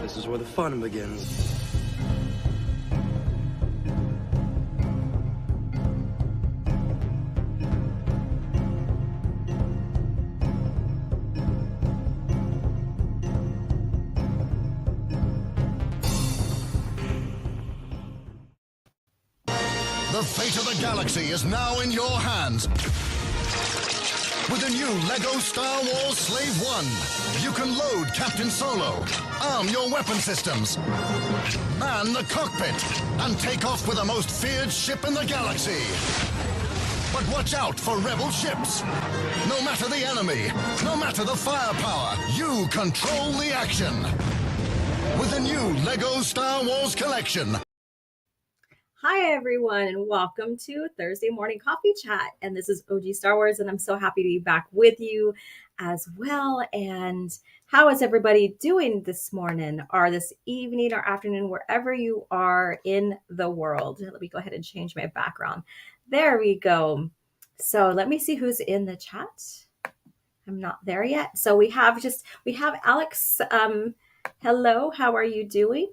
This is where the fun begins. The fate of the galaxy is now in your hands. With the new LEGO Star Wars Slave One, you can load Captain Solo, arm your weapon systems, man the cockpit, and take off with the most feared ship in the galaxy. But watch out for rebel ships. No matter the enemy, no matter the firepower, you control the action. With the new LEGO Star Wars collection. Hi, everyone, and welcome to Thursday Morning Coffee Chat. And this is OG Star Wars, and I'm so happy to be back with you as well. And how is everybody doing this morning or this evening or afternoon, wherever you are in the world? Let me go ahead and change my background. There we go. So let me see who's in the chat. I'm not there yet. So we have Alex. Hello, how are you doing?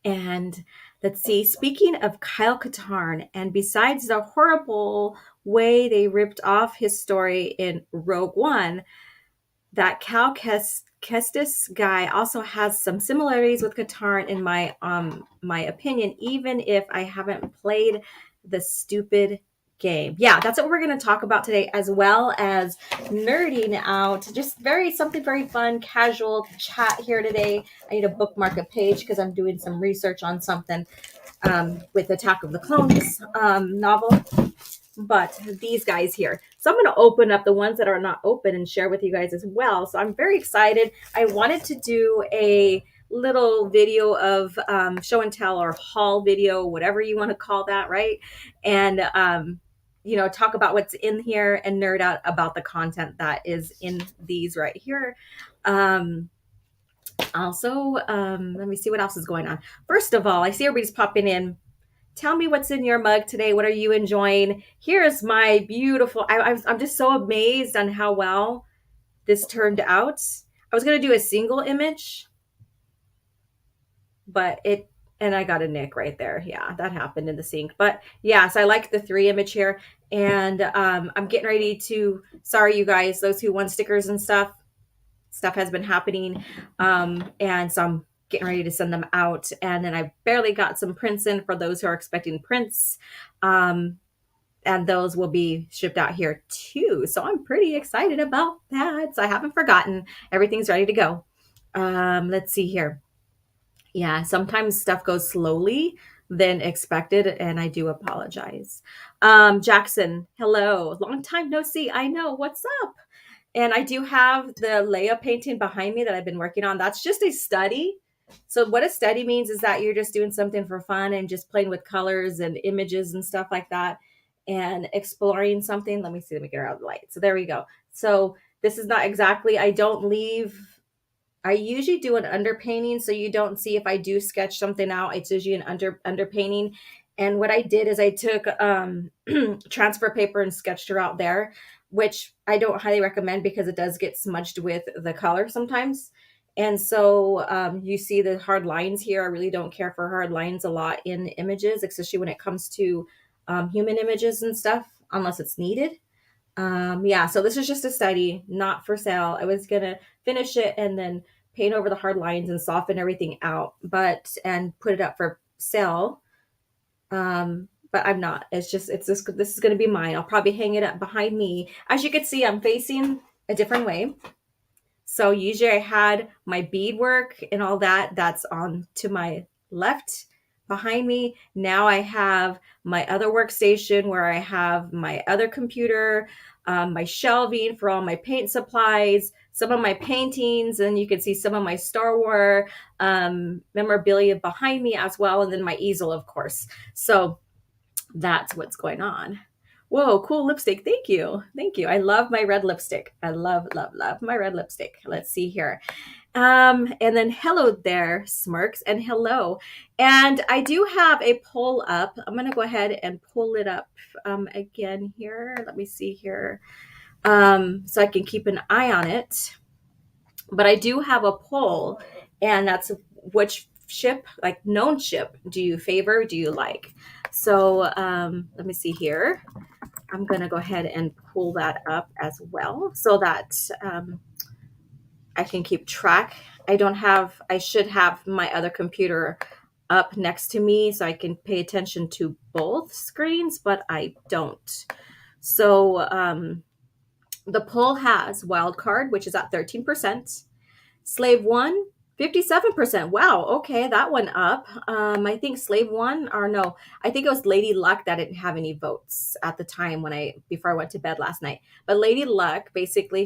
And let's see, speaking of Kyle Katarn, and besides the horrible way they ripped off his story in Rogue One, that Cal Kestis guy also has some similarities with Katarn in my opinion, even if I haven't played the stupid game. Yeah, that's what we're going to talk about today, as well as nerding out. Just something very fun, casual chat here today. I need to bookmark a page because I'm doing some research on something with Attack of the Clones novel. But these guys here. So I'm going to open up the ones that are not open and share with you guys as well. So I'm very excited. I wanted to do a little video of show and tell or haul video, whatever you want to call that, right? And talk about what's in here and nerd out about the content that is in these right here. Also, let me see what else is going on. First of all, I see everybody's popping in. Tell me what's in your mug today. What are you enjoying? Here's my beautiful, I'm just so amazed on how well this turned out. I was going to do a single image, and I got a nick right there. Yeah, that happened in the sink. But yes, I like the 3 image here. And I'm getting ready to, sorry, you guys, those who want stickers and stuff has been happening. And so I'm getting ready to send them out. And then I barely got some prints in for those who are expecting prints. And those will be shipped out here too. So I'm pretty excited about that. So I haven't forgotten. Everything's ready to go. Let's see here. Yeah, sometimes stuff goes slowly than expected, and I do apologize. Jackson, hello. Long time no see. I know. What's up? And I do have the Leia painting behind me that I've been working on. That's just a study. So what a study means is that you're just doing something for fun and just playing with colors and images and stuff like that and exploring something. Let me get her out of the light. So there we go. So this is not exactly, I usually do an underpainting, so you don't see if I do sketch something out. It's usually an underpainting. And what I did is I took transfer paper and sketched her out there, which I don't highly recommend because it does get smudged with the color sometimes. And so you see the hard lines here. I really don't care for hard lines a lot in images, especially when it comes to human images and stuff, unless it's needed. So this is just a study, not for sale. I was going to finish it and then paint over the hard lines and soften everything out, and put it up for sale. But I'm not. This is going to be mine. I'll probably hang it up behind me. As you can see, I'm facing a different way. So usually I had my beadwork and all that's on to my left behind me. Now I have my other workstation where I have my other computer, my shelving for all my paint supplies, some of my paintings, and you can see some of my Star Wars memorabilia behind me as well, and then my easel, of course. So that's what's going on. Whoa, cool lipstick. Thank you. I love my red lipstick. I love my red lipstick. Let's see here. And then hello there, Smirks, and hello. And I do have a poll up. I'm going to go ahead and pull it up again here. Let me see here. So I can keep an eye on it. But I do have a poll, And that's which ship, like known ship, do you favor, do you like? So let me see here. I'm going to go ahead and pull that up as well so that I can keep track. I should have my other computer up next to me so I can pay attention to both screens, but I don't. So the poll has Wild Card, which is at 13%. Slave One, 57%. Wow, okay, that went up. I think Slave One, or no, I think it was Lady Luck that didn't have any votes at the time before I went to bed last night. But Lady Luck, basically,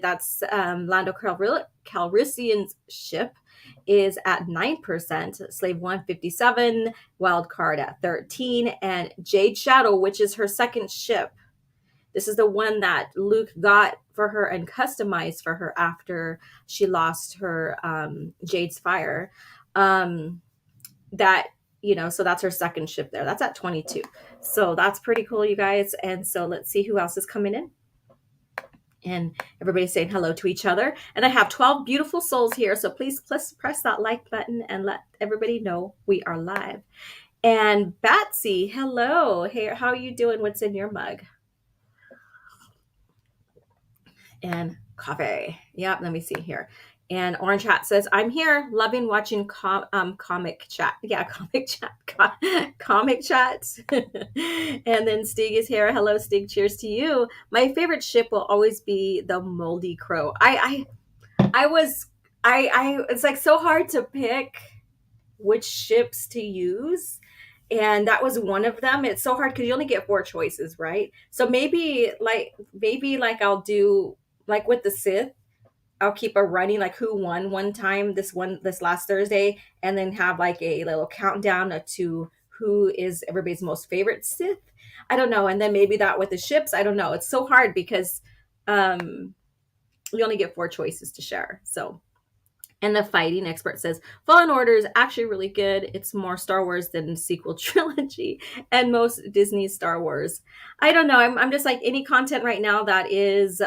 that's Lando Calrissian's ship, is at 9%. Slave One, 57. Wild Card at 13, and Jade Shadow, which is her second ship. This is the one that Luke got for her and customized for her after she lost her Jade's Fire. That, so that's her second ship there. That's at 22. So that's pretty cool, you guys. And so let's see who else is coming in. And everybody's saying hello to each other. And I have 12 beautiful souls here. So please press that like button and let everybody know we are live. And Batsy, hello. Hey, how are you doing? What's in your mug? And coffee. Yeah, let me see here. And Orange Hat says, I'm here, loving watching comic chat. Yeah, comic chat. Comic chat. And then Stig is here. Hello, Stig. Cheers to you. My favorite ship will always be the Moldy Crow. It's like so hard to pick which ships to use. And that was one of them. It's so hard because you only get 4 choices, right? So maybe I'll do like with the Sith, I'll keep a running like who won one time this last Thursday, and then have like a little countdown to who is everybody's most favorite Sith. I don't know. And then maybe that with the ships, I don't know. It's so hard because you only get 4 choices to share. So. And the fighting expert says, Fallen Order is actually really good. It's more Star Wars than sequel trilogy and most Disney Star Wars. I don't know. I'm just like any content right now that is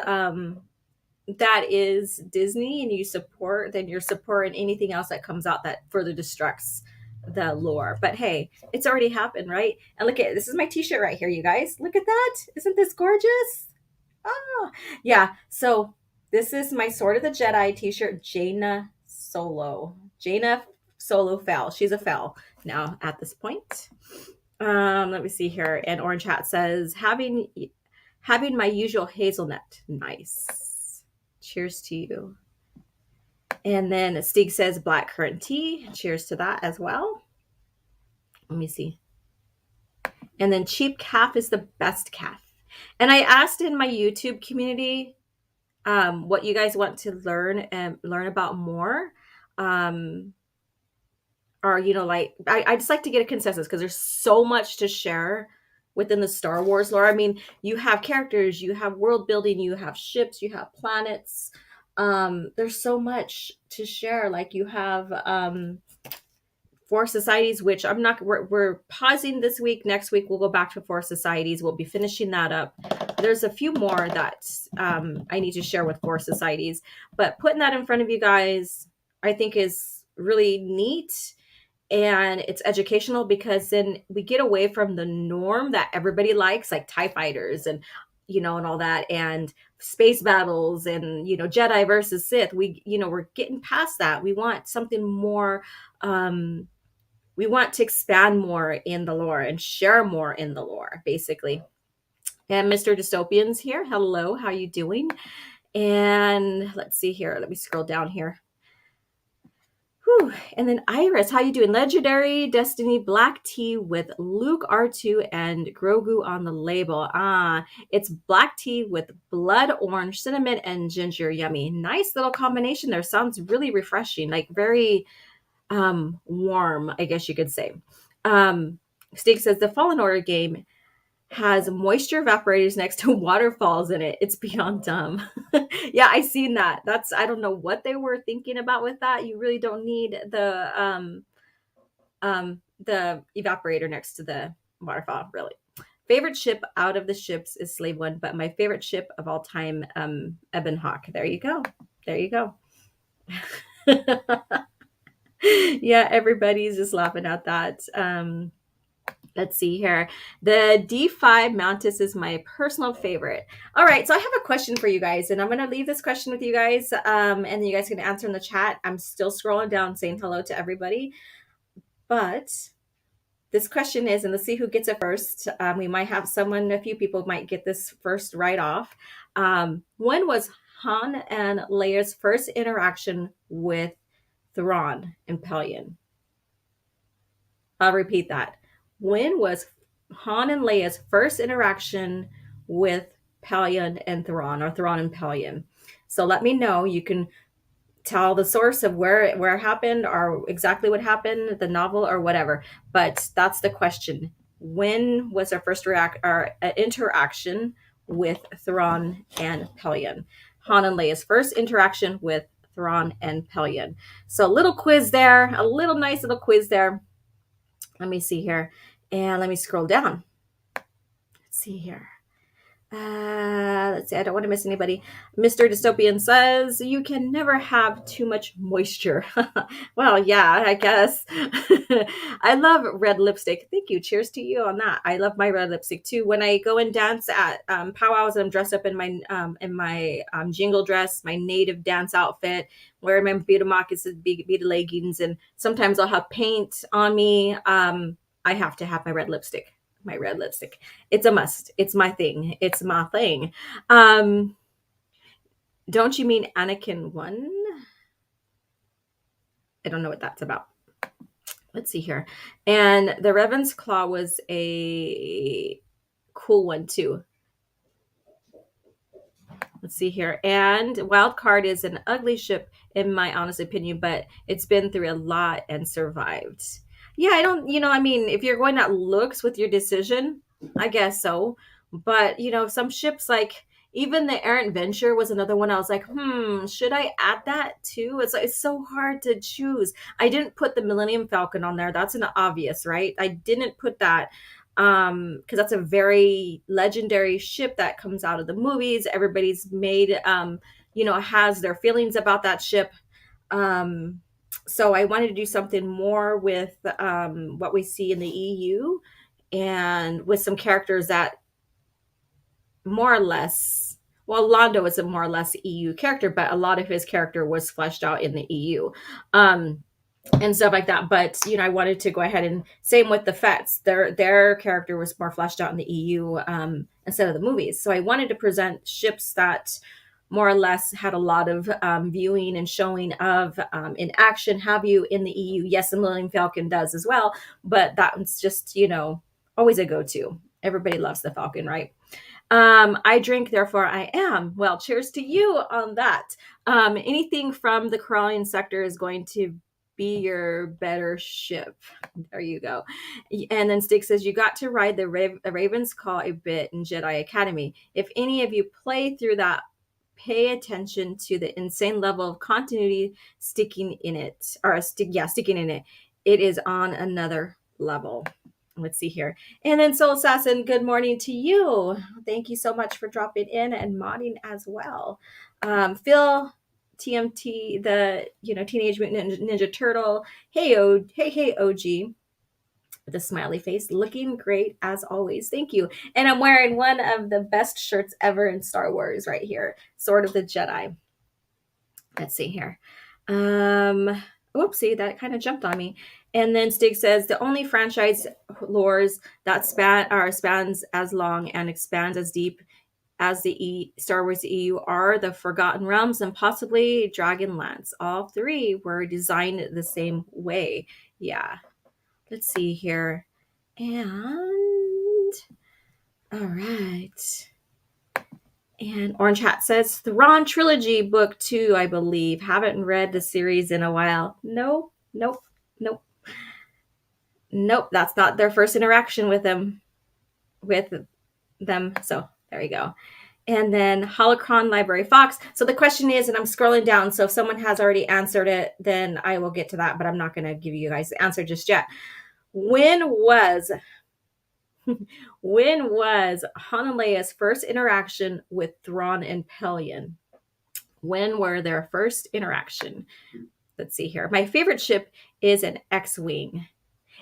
Disney and you support, then you're supporting anything else that comes out that further destructs the lore. But hey, it's already happened, right? And look at this is my t-shirt right here, you guys. Look at that. Isn't this gorgeous? Oh, yeah. So this is my Sword of the Jedi t-shirt, Jaina Solo fell. She's a fell now at this point. Let me see here. And Orange Hat says, having my usual hazelnut. Nice. Cheers to you. And then Stig says blackcurrant tea. Cheers to that as well. Let me see. And then cheap Caff is the best Caff. And I asked in my YouTube community what you guys want to learn about more. Or, like, I just like to get a consensus because there's so much to share within the Star Wars lore. I mean, you have characters, you have world building, you have ships, you have planets. There's so much to share. Like you have Force Societies, which we're pausing this week. Next week, we'll go back to Force Societies. We'll be finishing that up. There's a few more that I need to share with Force Societies, but putting that in front of you guys, I think is really neat. And it's educational because then we get away from the norm that everybody likes, like TIE fighters and, and all that, and space battles and, Jedi versus Sith. We're getting past that. We want something more, we want to expand more in the lore and share more in the lore, basically. And Mr. Dystopian's here. Hello, how are you doing? And let's see here. Let me scroll down here. Whew. And then Iris, how you doing? Legendary Destiny black tea with Luke R2 and Grogu on the label. It's black tea with blood orange, cinnamon, and ginger. Yummy. Nice little combination there. Sounds really refreshing, like very warm, I guess you could say. Stig says the Fallen Order game has moisture evaporators next to waterfalls in it. It's beyond dumb. Yeah, I seen that. I don't know what they were thinking about with that. You really don't need the evaporator next to the waterfall, really. Favorite ship out of the ships is Slave One, but my favorite ship of all time, Ebon Hawk. There you go. There you go. Yeah, everybody's just laughing at that. Let's see here. The D5 Mantis is my personal favorite. All right, so I have a question for you guys, and I'm going to leave this question with you guys, and then you guys can answer in the chat. I'm still scrolling down saying hello to everybody, but this question is, and let's see who gets it first. We might have someone, a few people might get this first right off. When was Han and Leia's first interaction with Thrawn and Pelion? I'll repeat that. When was Han and Leia's first interaction with Pelion and Thrawn, or Thrawn and Pelion? So let me know. You can tell the source of where it happened, or exactly what happened, the novel or whatever. But that's the question. When was our first interaction with Thrawn and Pelion? Han and Leia's first interaction with Thrawn and Pelion. So a little quiz there, a little nice little quiz there. Let me see here. And let me scroll down. Let's see here. Let's see. I don't want to miss anybody. Mr. Dystopian says, you can never have too much moisture. Well, yeah, I guess. I love red lipstick. Thank you. Cheers to you on that. I love my red lipstick too. When I go and dance at powwows, and I'm dressed up in my jingle dress, my native dance outfit, wearing my beaded moccasins, beaded leggings, and sometimes I'll have paint on me. I have to have my red lipstick. It's a must. It's my thing. Don't you mean Anakin 1? I don't know what that's about. Let's see here. And the Revan's Claw was a cool one too. Let's see here. And Wildcard is an ugly ship in my honest opinion, but it's been through a lot and survived. Yeah, I don't, I mean, if you're going at looks with your decision, I guess so. But, some ships like even the Errant Venture was another one. I was like, should I add that too? It's so hard to choose. I didn't put the Millennium Falcon on there. That's an obvious, right? I didn't put that because that's a very legendary ship that comes out of the movies. Everybody's made, has their feelings about that ship. So I wanted to do something more with what we see in the EU, and with some characters that more or less, well, Londo is a more or less EU character, but a lot of his character was fleshed out in the EU. And stuff like that. But I wanted to go ahead, and same with the Fets. Their character was more fleshed out in the EU instead of the movies. So I wanted to present ships that more or less had a lot of viewing and showing of in action, have you, in the EU. Yes, the Millennium Falcon does as well, but that one's just always a go-to. Everybody loves the Falcon, right? I drink, therefore I am. Well, cheers to you on that. Anything from the crawling sector is going to be your better ship. There you go. And then Stick says, you got to ride the Raven's Call a bit in Jedi Academy. If any of you play through that, pay attention to the insane level of continuity sticking in it. It is on another level. Let's see here. And then Soul Assassin, good morning to you. Thank you so much for dropping in and modding as well. Phil TMT, the Teenage Mutant Ninja Turtle. Hey OG. With a smiley face, looking great as always. Thank you. And I'm wearing one of the best shirts ever in Star Wars right here. Sword of the Jedi. Let's see here. Whoopsie, that kind of jumped on me. And then Stig says, the only franchise lores that spans as long and expands as deep as the Star Wars EU are the Forgotten Realms and possibly Dragonlance. All three were designed the same way. Yeah. Let's see here. And all right. And Orange Hat says Thrawn Trilogy Book 2, I believe. Haven't read the series in a while. Nope. That's not their first interaction with them. So there you go. And then Holocron Library Fox. So the question is, and I'm scrolling down, so if someone has already answered it, then I will get to that, but I'm not going to give you guys the answer just yet. When was Han and Leia's first interaction with Thrawn and Pelion? When were their first interaction? let's see here. My favorite ship is an X-Wing.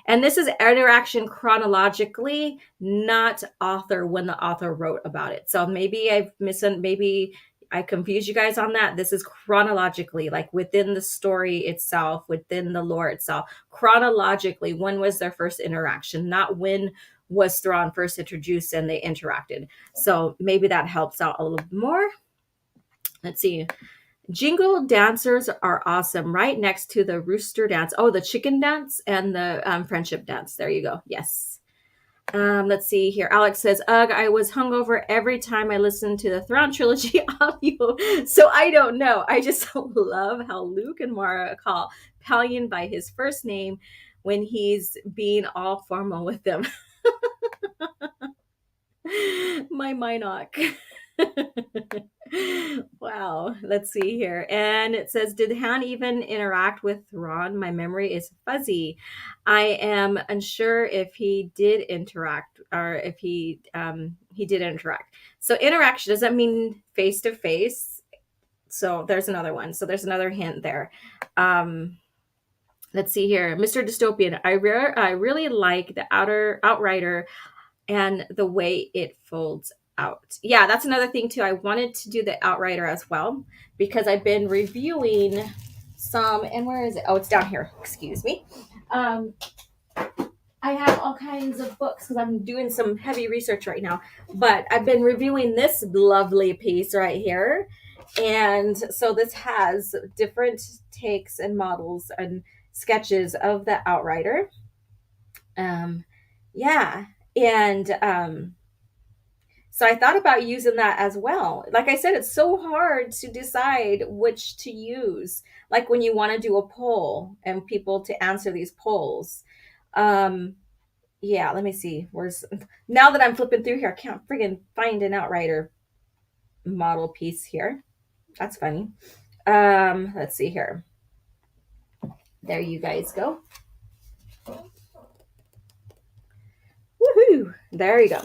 And this is interaction chronologically, not author when the author wrote about it. So maybe maybe I confused you guys on that. This is chronologically, like within the story itself, within the lore itself. Chronologically, when was their first interaction, not when was Thrawn first introduced and they interacted. So maybe that helps out a little bit more. Let's see. Jingle dancers are awesome. Right next to the rooster dance. Oh, the chicken dance and the friendship dance. There you go. Yes. Let's see here. Alex says, ugh, I was hungover every time I listened to the Thrawn Trilogy audio. So I don't know. I just love how Luke and Mara call Pelion by his first name when he's being all formal with them. My Minoc. Wow. Let's see here. And it says, did Han even interact with Thrawn? My memory is fuzzy. I am unsure if he did interact or if he did interact. So interaction doesn't mean face to face. So there's another one. So there's another hint there. Let's see here. Mr. Dystopian. I really like the Outrider and the way it folds out. Yeah, that's another thing too. I wanted to do the Outrider as well because I've been reviewing some, and where is it? Oh, it's down here. Excuse me. I have all kinds of books because I'm doing some heavy research right now, but I've been reviewing this lovely piece right here. And so this has different takes and models and sketches of the Outrider. Yeah. And so I thought about using that as well. Like I said, it's so hard to decide which to use. Like when you want to do a poll and people to answer these polls. Yeah, let me see. Now that I'm flipping through here, I can't friggin' find an Outrider model piece here. That's funny. Let's see here. There you guys go. Woohoo! There you go.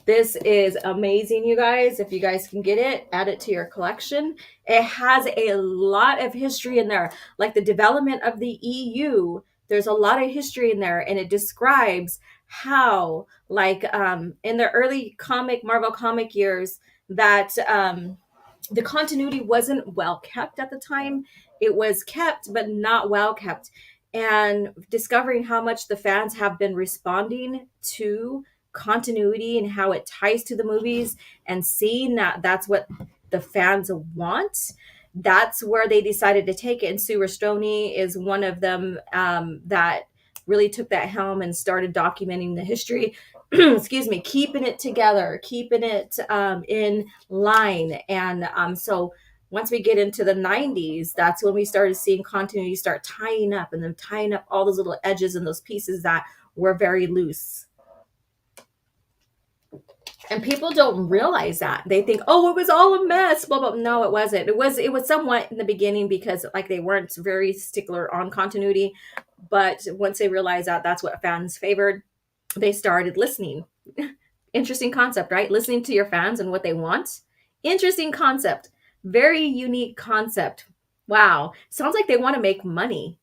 This is amazing, you guys. If you guys can get it, add it to your collection. It has a lot of history in there, like the development of the EU. There's a lot of history in there, and it describes how, like, in the early Marvel comic years, that the continuity wasn't well kept at the time. It was kept, but not well kept. And discovering how much the fans have been responding to continuity and how it ties to the movies, and seeing that that's what the fans want, that's where they decided to take it. And Sue Rastoni is one of them that really took that helm and started documenting the history. Excuse me, keeping it together, keeping it in line. And so once we get into the 90s, that's when we started seeing continuity start tying up, and then tying up all those little edges and those pieces that were very loose. And people don't realize that. They think, oh, it was all a mess. Blah, blah. No, it wasn't. It was somewhat in the beginning because like they weren't very stickler on continuity. But once they realized that that's what fans favored, they started listening. Interesting concept, right? Listening to your fans and what they want. Interesting concept. Very unique concept. Wow. Sounds like they want to make money.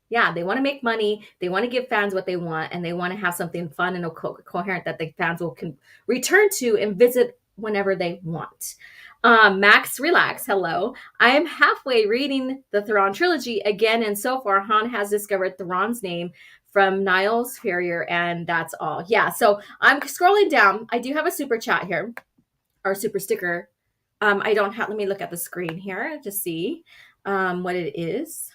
Yeah, they want to make money. They want to give fans what they want, and they want to have something fun and coherent that the fans will return to and visit whenever they want. Max Relax, hello. I am halfway reading the Thrawn trilogy again, and so far Han has discovered Thrawn's name from Niles Ferrier, and that's all. Yeah, so I'm scrolling down. I do have a super chat here, or super sticker. I don't have, let me look at the screen here to see what it is.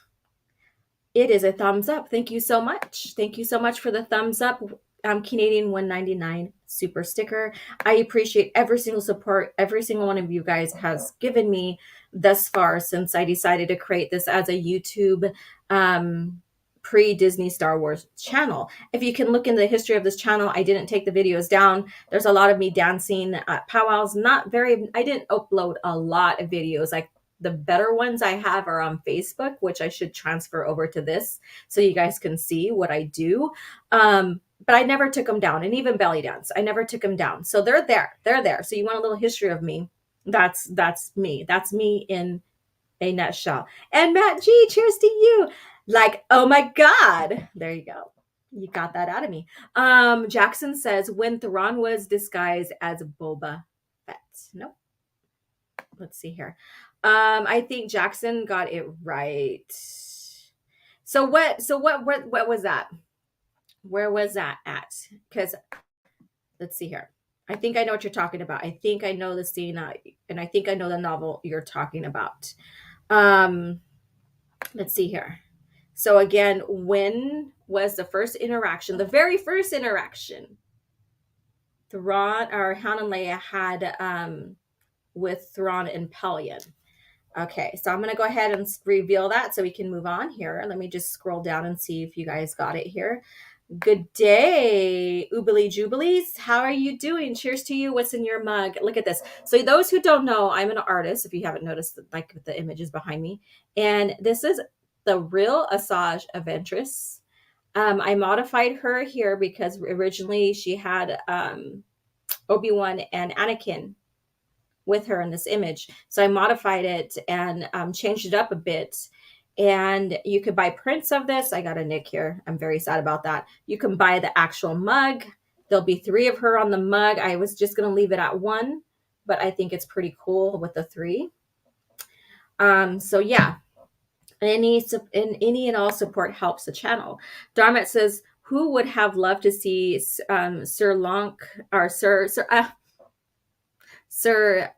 It is a thumbs up. Thank you so much. Thank you so much for the thumbs up. Canadian 199 super sticker. I appreciate every single support every single one of you guys has given me thus far since I decided to create this as a YouTube pre-Disney Star Wars channel. If you can look in the history of this channel, I didn't take the videos down. There's a lot of me dancing at powwows. I didn't upload a lot of videos. Like the better ones I have are on Facebook, which I should transfer over to this so you guys can see what I do. But I never took them down. And even belly dance, I never took them down. So they're there. They're there. So you want a little history of me. That's me. That's me in A nutshell. And Matt G, cheers to you. Like, oh my God. There you go. You got that out of me. Jackson says when Theron was disguised as Boba Fett. Nope. Let's see here. I think Jackson got it right. So what was that? Where was that at? Because let's see here. I think I know what you're talking about. I think I know the scene, and I think I know the novel you're talking about. Um, let's see here. So again, when was the first interaction? The very first interaction Thrawn or Han and Leia had with Thrawn and Pelion. Okay, so I'm going to go ahead and reveal that so we can move on here. Let me just scroll down and see if you guys got it here. Good day, Oobly Jubilees. How are you doing? Cheers to you. What's in your mug? Look at this. So those who don't know, I'm an artist, if you haven't noticed, like the images behind me. And this is the real Asajj Ventress. I modified her here because originally she had Obi-Wan and Anakin with her in this image. So I modified it and changed it up a bit. And you could buy prints of this. I got a nick here. I'm very sad about that. You can buy the actual mug. There'll be 3 of her on the mug. I was just going to leave it at 1, but I think it's pretty cool with the 3. So yeah, any and all support helps the channel. Darmet says, who would have loved to see Sir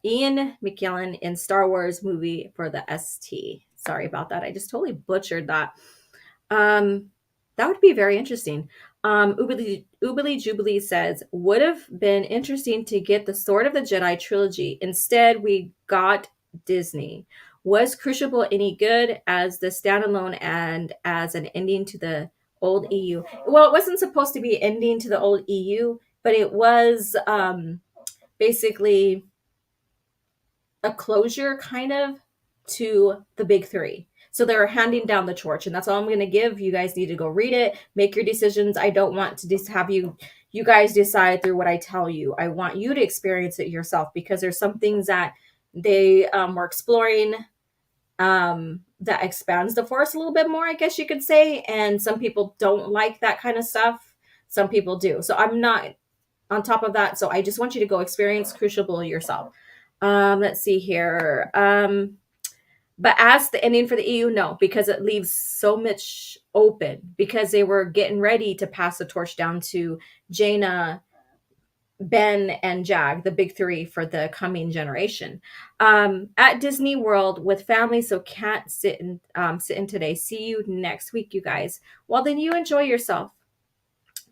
Ian McKellen in Star Wars movie for the ST? Sorry about that. I just totally butchered that. That would be very interesting. Oobly Jubilee says, would have been interesting to get the Sword of the Jedi trilogy. Instead, we got Disney. Was Crucible any good as the standalone and as an ending to the old EU? Well, it wasn't supposed to be ending to the old EU, but it was basically a closure kind of to the big 3. So they're handing down the torch, and that's all I'm going to give. You guys need to go read it, make your decisions. I don't want to just have you guys decide through what I tell you. I want you to experience it yourself, because there's some things that they were exploring that expands the Force a little bit more, I guess you could say. And some people don't like that kind of stuff. Some people do. So I'm not on top of that. So I just want you to go experience Crucible yourself. Let's see here. But as the ending for the EU, no, because it leaves so much open, because they were getting ready to pass the torch down to Jaina, Ben, and Jag, the big 3 for the coming generation. At Disney World with family, so can't sit in today. See you next week, you guys. Well, then you enjoy yourself.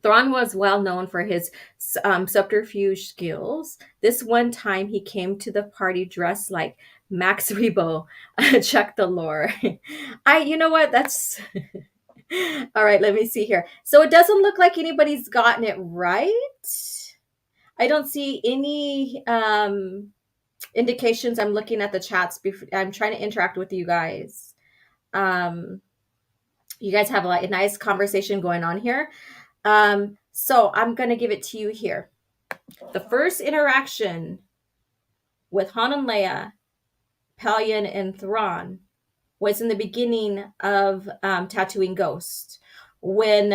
Thrawn was well known for his subterfuge skills. This one time he came to the party dressed like Max Rebo. Check the lore. You know what? That's all right. Let me see here. So it doesn't look like anybody's gotten it right. I don't see any indications. I'm looking at the chats. I'm trying to interact with you guys. You guys have a nice conversation going on here. So I'm going to give it to you here. The first interaction with Han and Leia, Pelion, and Thrawn was in the beginning of Tatooine Ghost, when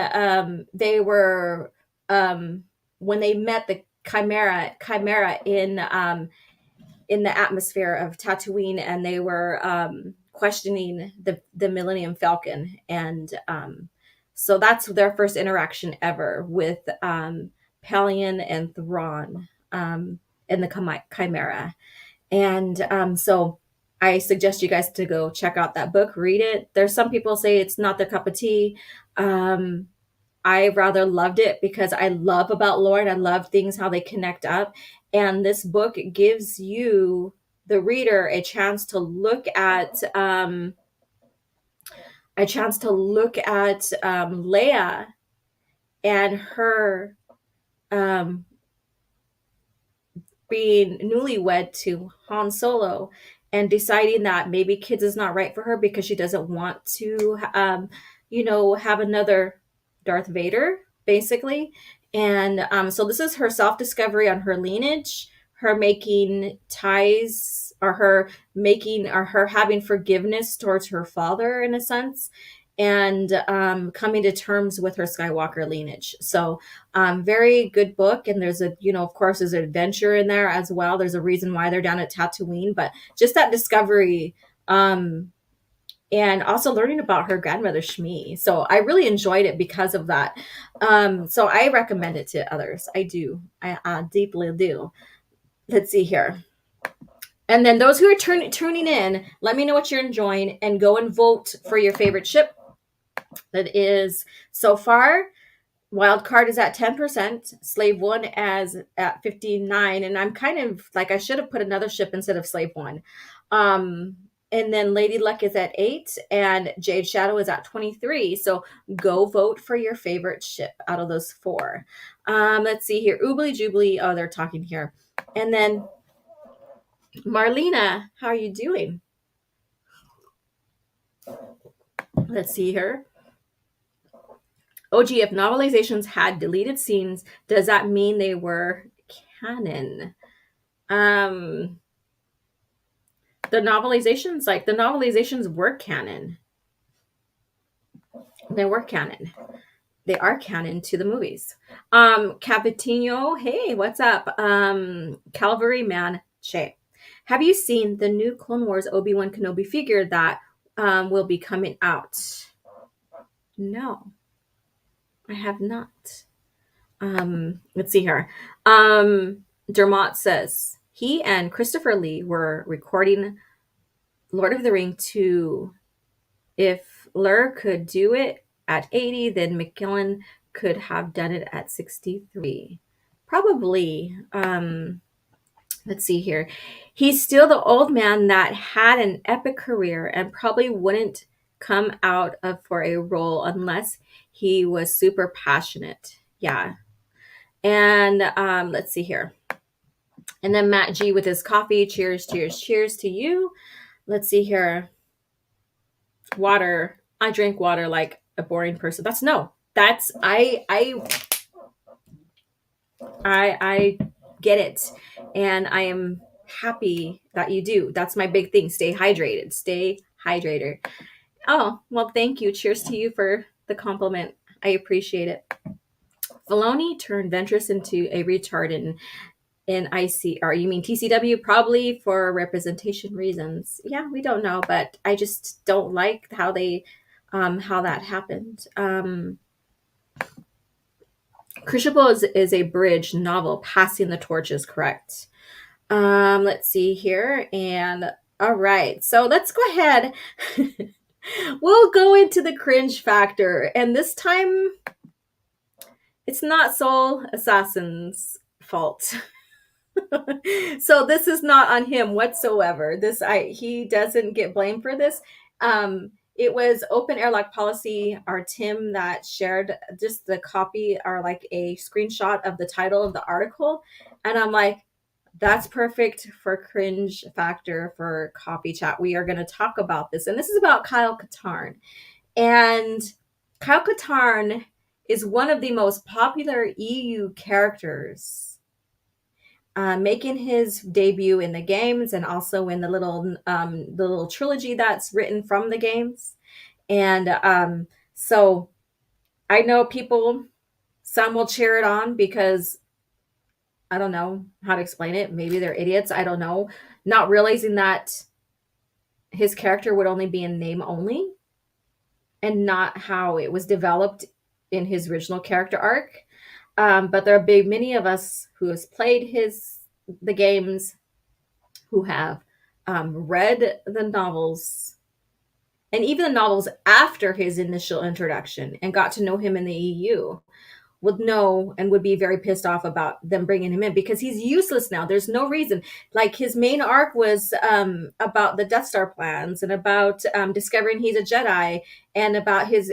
they were when they met the Chimera in the atmosphere of Tatooine, and they were questioning the Millennium Falcon, and so that's their first interaction ever with Pelion and Thrawn in the Chimera. And so I suggest you guys to go check out that book, read it. There's some people say it's not their cup of tea. I rather loved it because I love about lore and I love things, how they connect up. And this book gives you, the reader, a chance to look at Leia and her being newlywed to Han Solo, and deciding that maybe kids is not right for her because she doesn't want to have another Darth Vader, basically. And so this is her self-discovery on her lineage, her making ties, or her making, or her having forgiveness towards her father in a sense, and coming to terms with her Skywalker lineage. So very good book. And there's a, of course, there's an adventure in there as well. There's a reason why they're down at Tatooine, but just that discovery, and also learning about her grandmother Shmi. So I really enjoyed it because of that. So I recommend it to others. I do. I deeply do. Let's see here. And then those who are tuning in, let me know what you're enjoying and go and vote for your favorite ship. That is, so far, Wildcard is at 10%, Slave One as at 59%, and I'm kind of like, I should have put another ship instead of Slave One. And then Lady Luck is at 8%, and Jade Shadow is at 23%. So go vote for your favorite ship out of those 4. Let's see here. Oobly Jubilee. Oh, they're talking here. And then Marlena, how are you doing? Let's see here. OG, if novelizations had deleted scenes, does that mean they were canon? The novelizations were canon. They were canon. They are canon to the movies. Capitino, hey, what's up? Calvary Man, Shay. Have you seen the new Clone Wars Obi-Wan Kenobi figure that will be coming out? No, I have not. Let's see here. Dermot says he and Christopher Lee were recording Lord of the Ring 2. If Lur could do it at 80, then McKellen could have done it at 63. Probably. Let's see here. He's still the old man that had an epic career and probably wouldn't come out for a role unless he was super passionate. Yeah. And let's see here. And then Matt G with his coffee. Cheers, cheers, cheers to you. Let's see here. Water. I drink water like a boring person. I get it. And I am happy that you do. That's my big thing. Stay hydrated. Stay hydrated. Oh, well, thank you. Cheers to you for the compliment. I appreciate it. Filoni turned Ventress into a retard in IC, or you mean TCW, probably for representation reasons. Yeah, we don't know, but I just don't like how that happened. Crucible is a bridge novel. Passing the Torch is correct. Let's see here. And all right, so let's go ahead. We'll go into the cringe factor. And this time, it's not Soul Assassin's fault. So this is not on him whatsoever. He doesn't get blamed for this. It was Open Airlock Policy, our Tim, that shared just the copy, or like a screenshot of the title of the article. And I'm like, that's perfect for cringe factor for coffee chat. We are going to talk about this. And this is about Kyle Katarn. And Kyle Katarn is one of the most popular EU characters, making his debut in the games and also in the little trilogy that's written from the games. And so I know some will cheer it on because I don't know how to explain it. Maybe they're idiots. I don't know. Not realizing that his character would only be in name only and not how it was developed in his original character arc. But there are many of us who has played the games, who have read the novels, and even the novels after his initial introduction, and got to know him in the EU, would know and would be very pissed off about them bringing him in because he's useless now. There's no reason. Like, his main arc was about the Death Star plans and about discovering he's a Jedi, and about his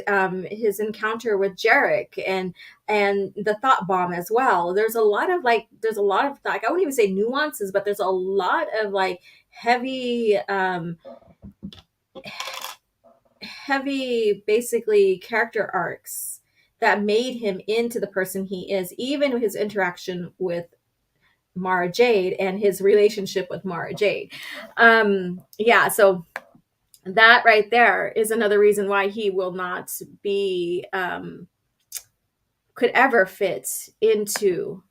encounter with Jarek and the thought bomb as well. There's a lot of like I wouldn't even say nuances, but there's a lot of like heavy basically character arcs that made him into the person he is, even his interaction with Mara Jade and his relationship with Mara Jade. Yeah, so that right there is another reason why he will not be could ever fit into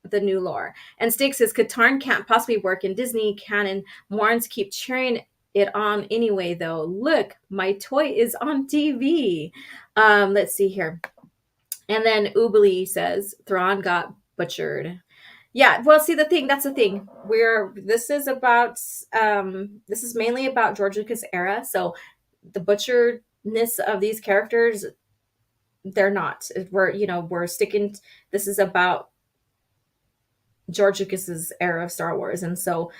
the new lore. And Stig says Katarn can't possibly work in Disney canon. Morans keep cheering it on anyway, though. Look, my toy is on TV. Let's see here. And then Ubali says Thrawn got butchered. Yeah, well, see, that's the thing. This is mainly about George Lucas era. So the butcheredness of these characters, they're not. We're sticking. This is about George Lucas's era of Star Wars, and so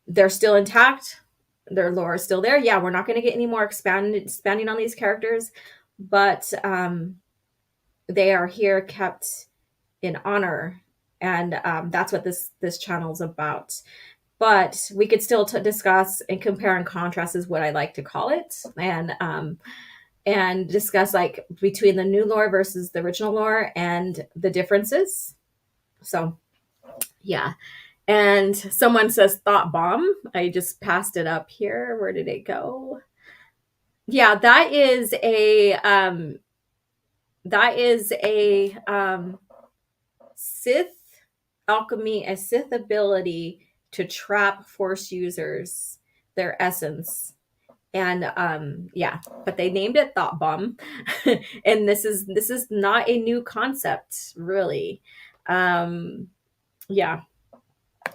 they're still intact. Their lore is still there. Yeah, we're not going to get any more expanding on these characters, but they are here kept in honor, and that's what this channel is about. But we could still discuss and compare and contrast is what I like to call it, and discuss like between the new lore versus the original lore and the differences. So yeah. And someone says thought bomb. I just passed it up here. Where did it go? Yeah, that is a Sith alchemy, a Sith ability to trap Force users, their essence. And yeah, but they named it thought bomb. And this is not a new concept, really. Yeah.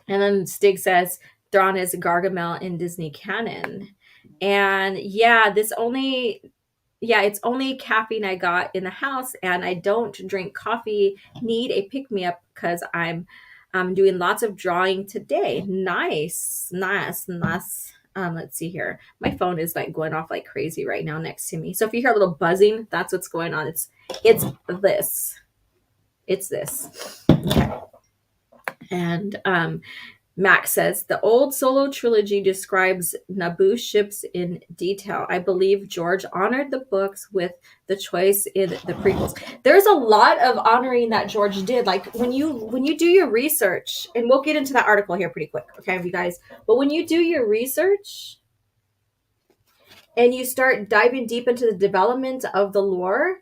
And then Stig says Thrawn is Gargamel in Disney canon. And yeah, it's only caffeine I got in the house, and I don't drink coffee. Need a pick-me-up because I'm doing lots of drawing today. Nice. Let's see here. My phone is like going off like crazy right now next to me. So if you hear a little buzzing, that's what's going on. It's this. Okay. And Max says the old Solo trilogy describes Naboo ships in detail. I believe George honored the books with the choice in the prequels. There's a lot of honoring that George did. Like when you do your research, and we'll get into that article here pretty quick, okay, you guys. But when you do your research and you start diving deep into the development of the lore,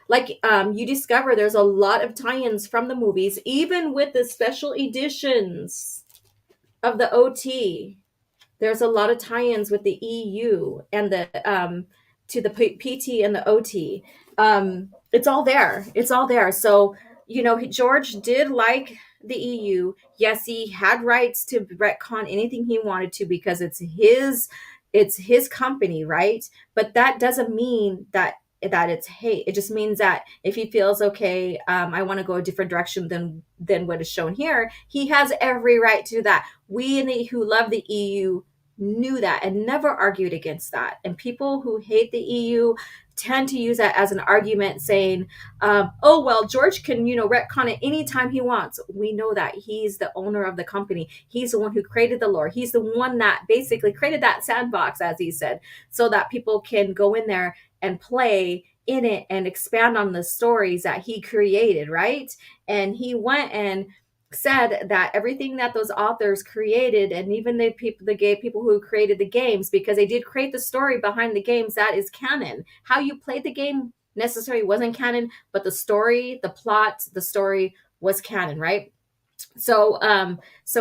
like you discover there's a lot of tie-ins from the movies, even with the special editions of the OT. There's a lot of tie-ins with the EU and the to the PT and the OT. It's all there. So George did like the EU. Yes, he had rights to retcon anything he wanted to because it's his company, right? But that doesn't mean that it's hate. It just means that if he feels okay, I want to go a different direction than what is shown here, he has every right to do that. We who love the EU knew that and never argued against that. And people who hate the EU tend to use that as an argument, saying, oh, well, George can, retcon it anytime he wants. We know that he's the owner of the company. He's the one who created the lore. He's the one that basically created that sandbox, as he said, so that people can go in there and play in it and expand on the stories that he created, right? And he went and said that everything that those authors created, and even the gay people who created the games, because they did create the story behind the games, that is canon. How you played the game necessarily wasn't canon, but the story, the plot, the story was canon, right? So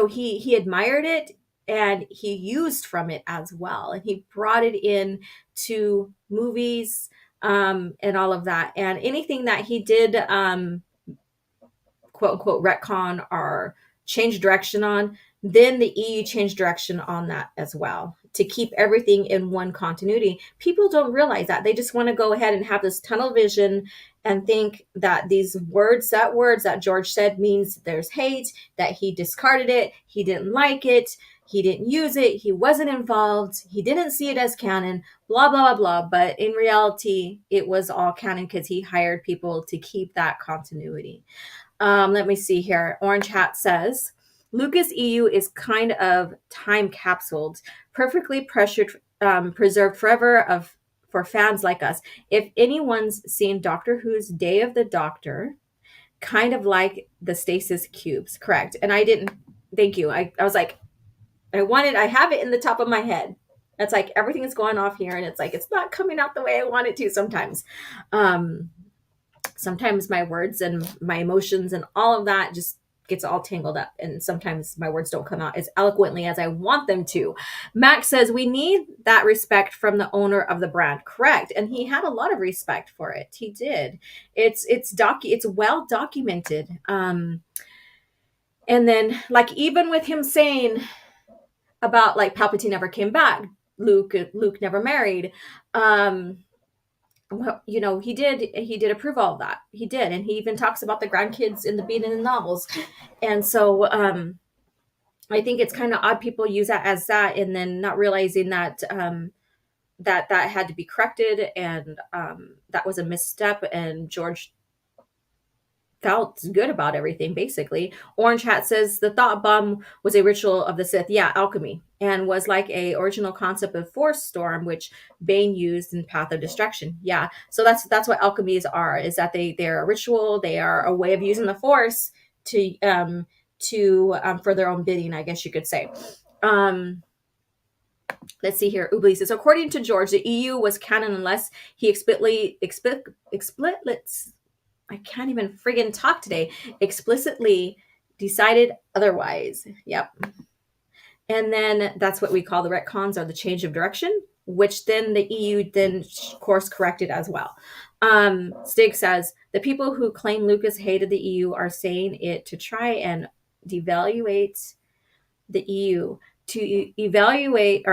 he admired it, and he used from it as well, and he brought it in to movies and all of that, and anything that he did quote unquote retcon or change direction on, then the EU changed direction on that as well to keep everything in one continuity. People don't realize that. They just want to go ahead and have this tunnel vision and think that these words that George said means there's hate, that he discarded it, he didn't like it, he didn't use it, he wasn't involved, he didn't see it as canon, blah, blah, blah, blah. But in reality, it was all canon because he hired people to keep that continuity. Let me see here. Orange Hat says, Lucas EU is kind of time capsuled, perfectly preserved forever for fans like us. If anyone's seen Doctor Who's Day of the Doctor, kind of like the stasis cubes. Correct. And I didn't, thank you. I was like, I have it in the top of my head. It's like everything is going off here and it's like, it's not coming out the way I want it to sometimes. Sometimes my words and my emotions and all of that just gets all tangled up, and sometimes my words don't come out as eloquently as I want them to. Max says we need that respect from the owner of the brand. Correct. And he had a lot of respect for it. He did. It's well documented. And then like even with him saying about like Palpatine never came back, Luke never married, well, he did approve all of that. He did. And he even talks about the grandkids in the novels. And so I think it's kind of odd people use that as that and then not realizing that that had to be corrected, and that was a misstep, and George felt good about everything, basically. Orange Hat says the thought bomb was a ritual of the Sith. Yeah, alchemy. And was like a original concept of Force Storm, which Bane used in Path of Destruction. Yeah. So that's what alchemies are, is that they're a ritual. They are a way of using the Force to for their own bidding, I guess you could say. Let's see here. Ubli says, according to George, the EU was canon unless he explicitly I can't even friggin' talk today. Explicitly decided otherwise. Yep. And then that's what we call the retcons, or the change of direction, which then the EU then course corrected as well. Stig says, the people who claim Lucas hated the EU are saying it to try and devaluate the EU, to evaluate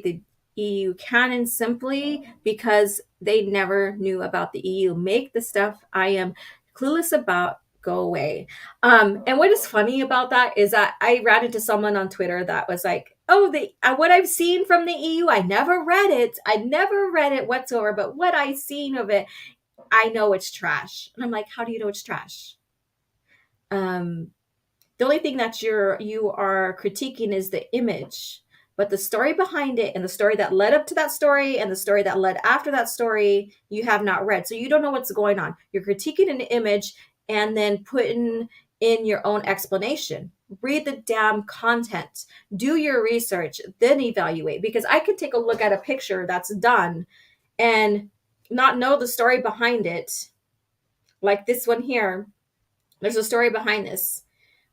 the EU canon simply because they never knew about the EU. Make the stuff I am clueless about go away. And what is funny about that is that I ran into someone on Twitter that was like, oh, what I've seen from the EU, I never read it whatsoever, but what I've seen of it, I know it's trash. And I'm like, how do you know it's trash? The only thing that you are critiquing is the image, but the story behind it and the story that led up to that story and the story that led after that story, you have not read. So you don't know what's going on. You're critiquing an image and then putting in your own explanation. Read the damn content. Do your research, then evaluate. Because I could take a look at a picture that's done and not know the story behind it. Like this one here. There's a story behind this.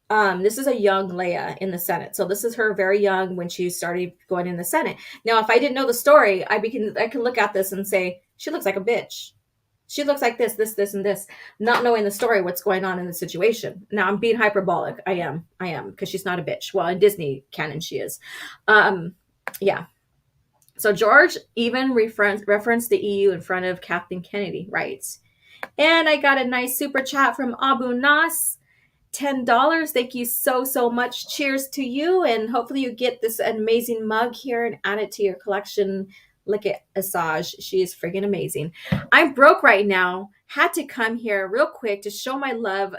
This is a young Leia in the Senate. So this is her very young when she started going in the Senate. Now, if I didn't know the story, I could look at this and say, she looks like a bitch. She looks like this, and this, not knowing the story, what's going on in the situation. Now, I'm being hyperbolic. I am, because she's not a bitch. Well, in Disney canon, she is. Yeah. So George even referenced the EU in front of Kathleen Kennedy, right? And I got a nice super chat from Abu Nas. $10. Thank you so much. Cheers to you. And hopefully you get this amazing mug here and add it to your collection. Look at Asajj. She is friggin' amazing. I'm broke right now. Had to come here real quick to show my love.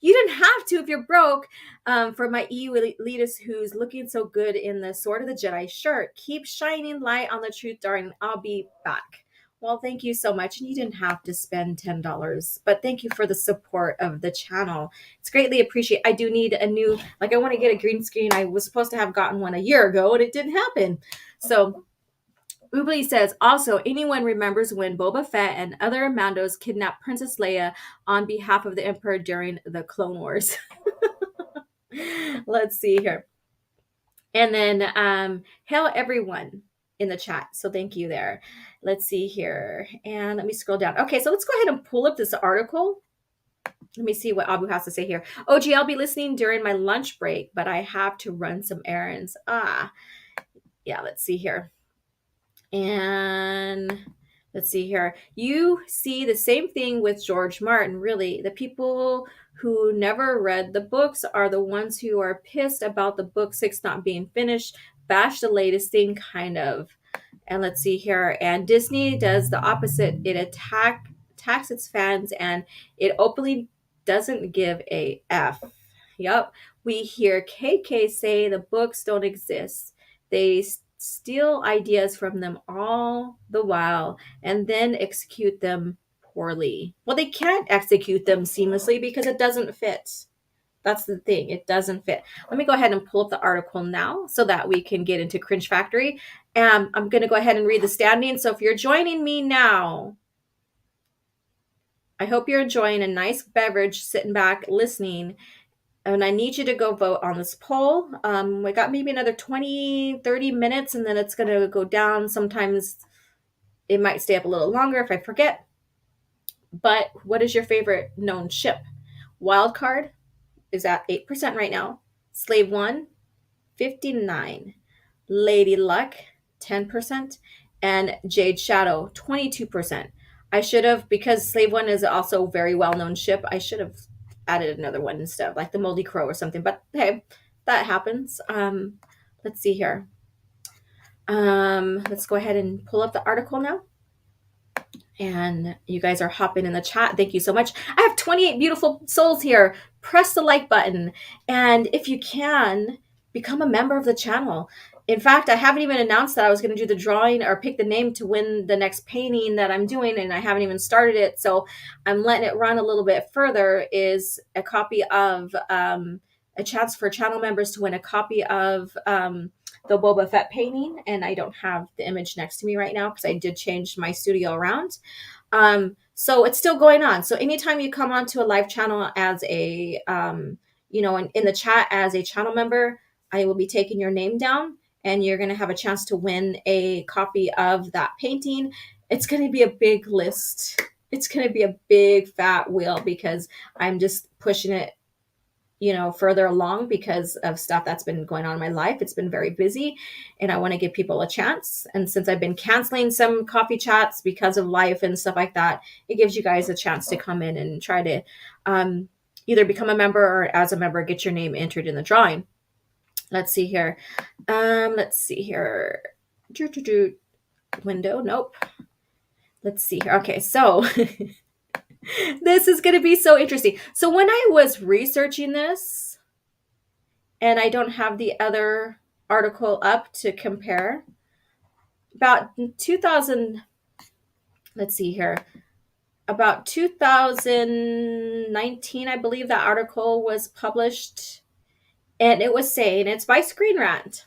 You didn't have to if you're broke. For my EU elitist who's looking so good in the Sword of the Jedi shirt. Keep shining light on the truth, darling. I'll be back. Well, thank you so much. And you didn't have to spend $10, but thank you for the support of the channel. It's greatly appreciated. I do need a new, I want to get a green screen. I was supposed to have gotten one a year ago and it didn't happen. So Ubli says, also, anyone remembers when Boba Fett and other Mandos kidnapped Princess Leia on behalf of the Emperor during the Clone Wars? Let's see here. And then, hail everyone in the chat. So thank you there. Let's see here. And let me scroll down. Okay, so let's go ahead and pull up this article. Let me see what Abu has to say here. OG, I'll be listening during my lunch break, but I have to run some errands. Yeah, let's see here. And let's see here. You see the same thing with George Martin, really. The people who never read the books are the ones who are pissed about the book 6 not being finished. Bash the latest thing, kind of. And let's see here. And Disney does the opposite. It attacks its fans, and it openly doesn't give a F. Yep. We hear KK say the books don't exist. They steal ideas from them all the while and then execute them poorly. Well, they can't execute them seamlessly because it doesn't fit. That's the thing. It doesn't fit. Let me go ahead and pull up the article now so that we can get into Cringe Factory. I'm going to go ahead and read the standings. So if you're joining me now, I hope you're enjoying a nice beverage, sitting back, listening. And I need you to go vote on this poll. We got maybe another 20, 30 minutes, and then it's going to go down. Sometimes it might stay up a little longer if I forget. But what is your favorite known ship? Wildcard is at 8% right now. Slave One, 59. Lady Luck, 10%. And Jade Shadow, 22%. I should have, because Slave One is also a very well-known ship, I should have added another one instead, like the Moldy Crow or something. But hey, that happens. Let's see here. Let's go ahead and pull up the article now. And you guys are hopping in the chat. Thank you so much. I have 28 beautiful souls here. Press the like button. And if you can, become a member of the channel. In fact, I haven't even announced that I was going to do the drawing or pick the name to win the next painting that I'm doing, and I haven't even started it. So I'm letting it run a little bit further. Is a copy of a chance for channel members to win a copy of the Boba Fett painting. And I don't have the image next to me right now because I did change my studio around. So it's still going on. So anytime you come onto a live channel as a, in the chat as a channel member, I will be taking your name down and you're going to have a chance to win a copy of that painting. It's going to be a big list. It's going to be a big fat wheel because I'm just pushing it, further along because of stuff that's been going on in my life. It's been very busy and I want to give people a chance. And since I've been canceling some coffee chats because of life and stuff like that, it gives you guys a chance to come in and try to either become a member or as a member, get your name entered in the drawing. Let's see here. Window. Nope. Let's see here. Okay. So this is going to be so interesting. So when I was researching this, and I don't have the other article up to compare, about 2000, let's see here, about 2019, I believe that article was published, and it was saying, it's by Screen Rant,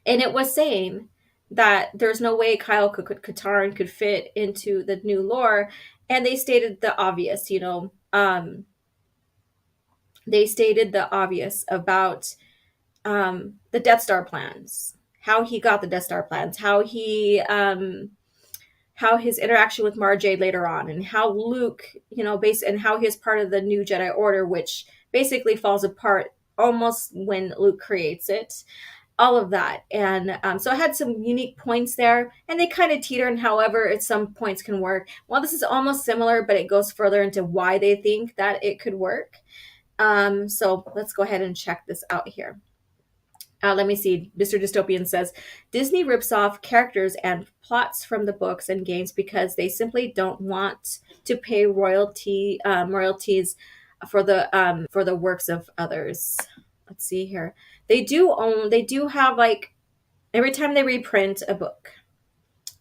and it was saying that there's no way Kyle Katarn could fit into the new lore. And they stated the obvious, they stated the obvious about the Death Star plans, how he got the Death Star plans, how his interaction with Mara Jade later on, and how Luke, and how he's part of the new Jedi Order, which basically falls apart almost when Luke creates it. All of that. And so I had some unique points there, and they kind of teeter, and however, some points can work. Well, this is almost similar, but it goes further into why they think that it could work. So let's go ahead and check this out here. Let me see. Mr. Dystopian says, Disney rips off characters and plots from the books and games because they simply don't want to pay royalties for the works of others. Let's see here. They do have, like, every time they reprint a book,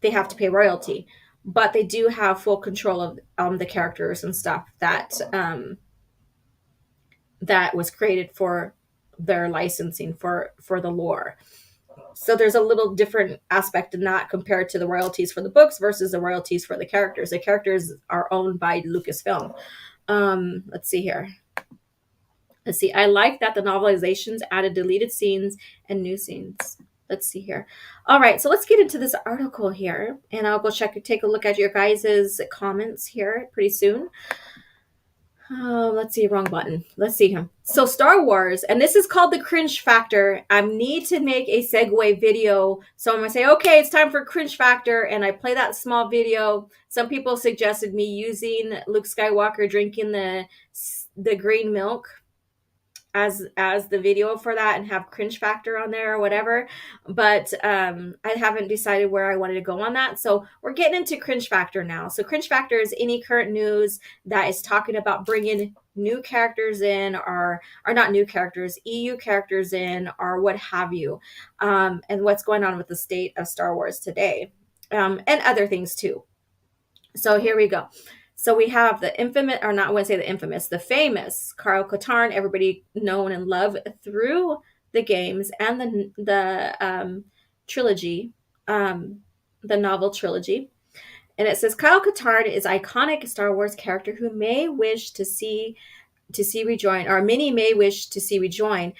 they have to pay royalty, but they do have full control of the characters and stuff that was created for their licensing for the lore. So there's a little different aspect in that compared to the royalties for the books versus the royalties for the characters. The characters are owned by Lucasfilm. Let's see here. Let's see. I like that the novelizations added deleted scenes and new scenes. Let's see here. All right. So let's get into this article here, and I'll go take a look at your guys' comments here pretty soon. Let's see. Wrong button. Let's see him. So Star Wars, and this is called the Cringe Factor. I need to make a segue video. So I'm going to say, okay, it's time for Cringe Factor. And I play that small video. Some people suggested me using Luke Skywalker drinking the green milk as the video for that and have Cringe Factor on there or whatever, but I haven't decided where I wanted to go on that. So we're getting into Cringe Factor now. So Cringe Factor is any current news that is talking about bringing new characters in, or not new characters, EU characters in, or what have you, and what's going on with the state of Star Wars today, and other things too. So here we go. So we have the infamous, or not, I wouldn't say the infamous, the famous Carl Katarn, everybody known and loved through the games and the trilogy, um, the novel trilogy. And it says Kyle Katarn is iconic Star Wars character who may wish to see rejoin, or many may wish to see rejoin.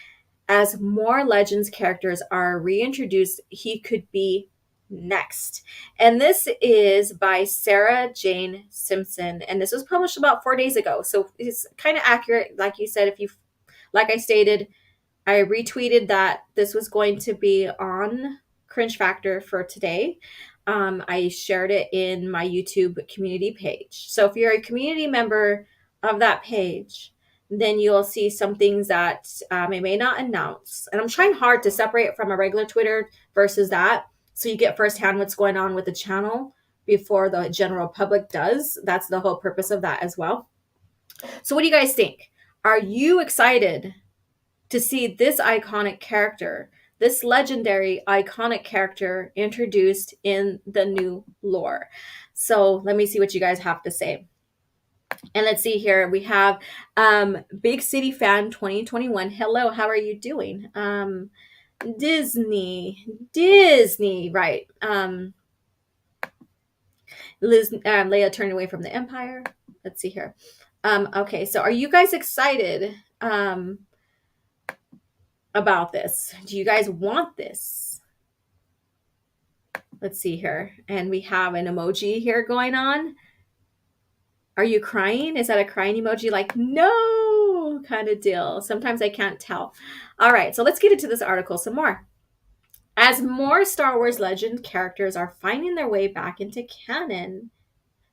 As more Legends characters are reintroduced, he could be next. And this is by Sarah Jane Simpson. And this was published about 4 days ago. So it's kind of accurate. Like you said, like I stated, I retweeted that this was going to be on Cringe Factor for today. I shared it in my YouTube community page. So if you're a community member of that page, then you'll see some things that I may not announce. And I'm trying hard to separate it from a regular Twitter versus that. So you get firsthand what's going on with the channel before the general public does. That's the whole purpose of that as well. So what do you guys think? Are you excited to see this iconic character, this legendary iconic character introduced in the new lore? So let me see what you guys have to say. And let's see here. We have Big City Fan 2021. Hello, how are you doing? Disney, right. Leia turned away from the Empire. Let's see here. Okay, so are you guys excited about this? Do you guys want this? Let's see here. And we have an emoji here going on. Are you crying? Is that a crying emoji? Like, no kind of deal. Sometimes I can't tell. All right, so let's get into this article some more. As more Star Wars Legend characters are finding their way back into canon,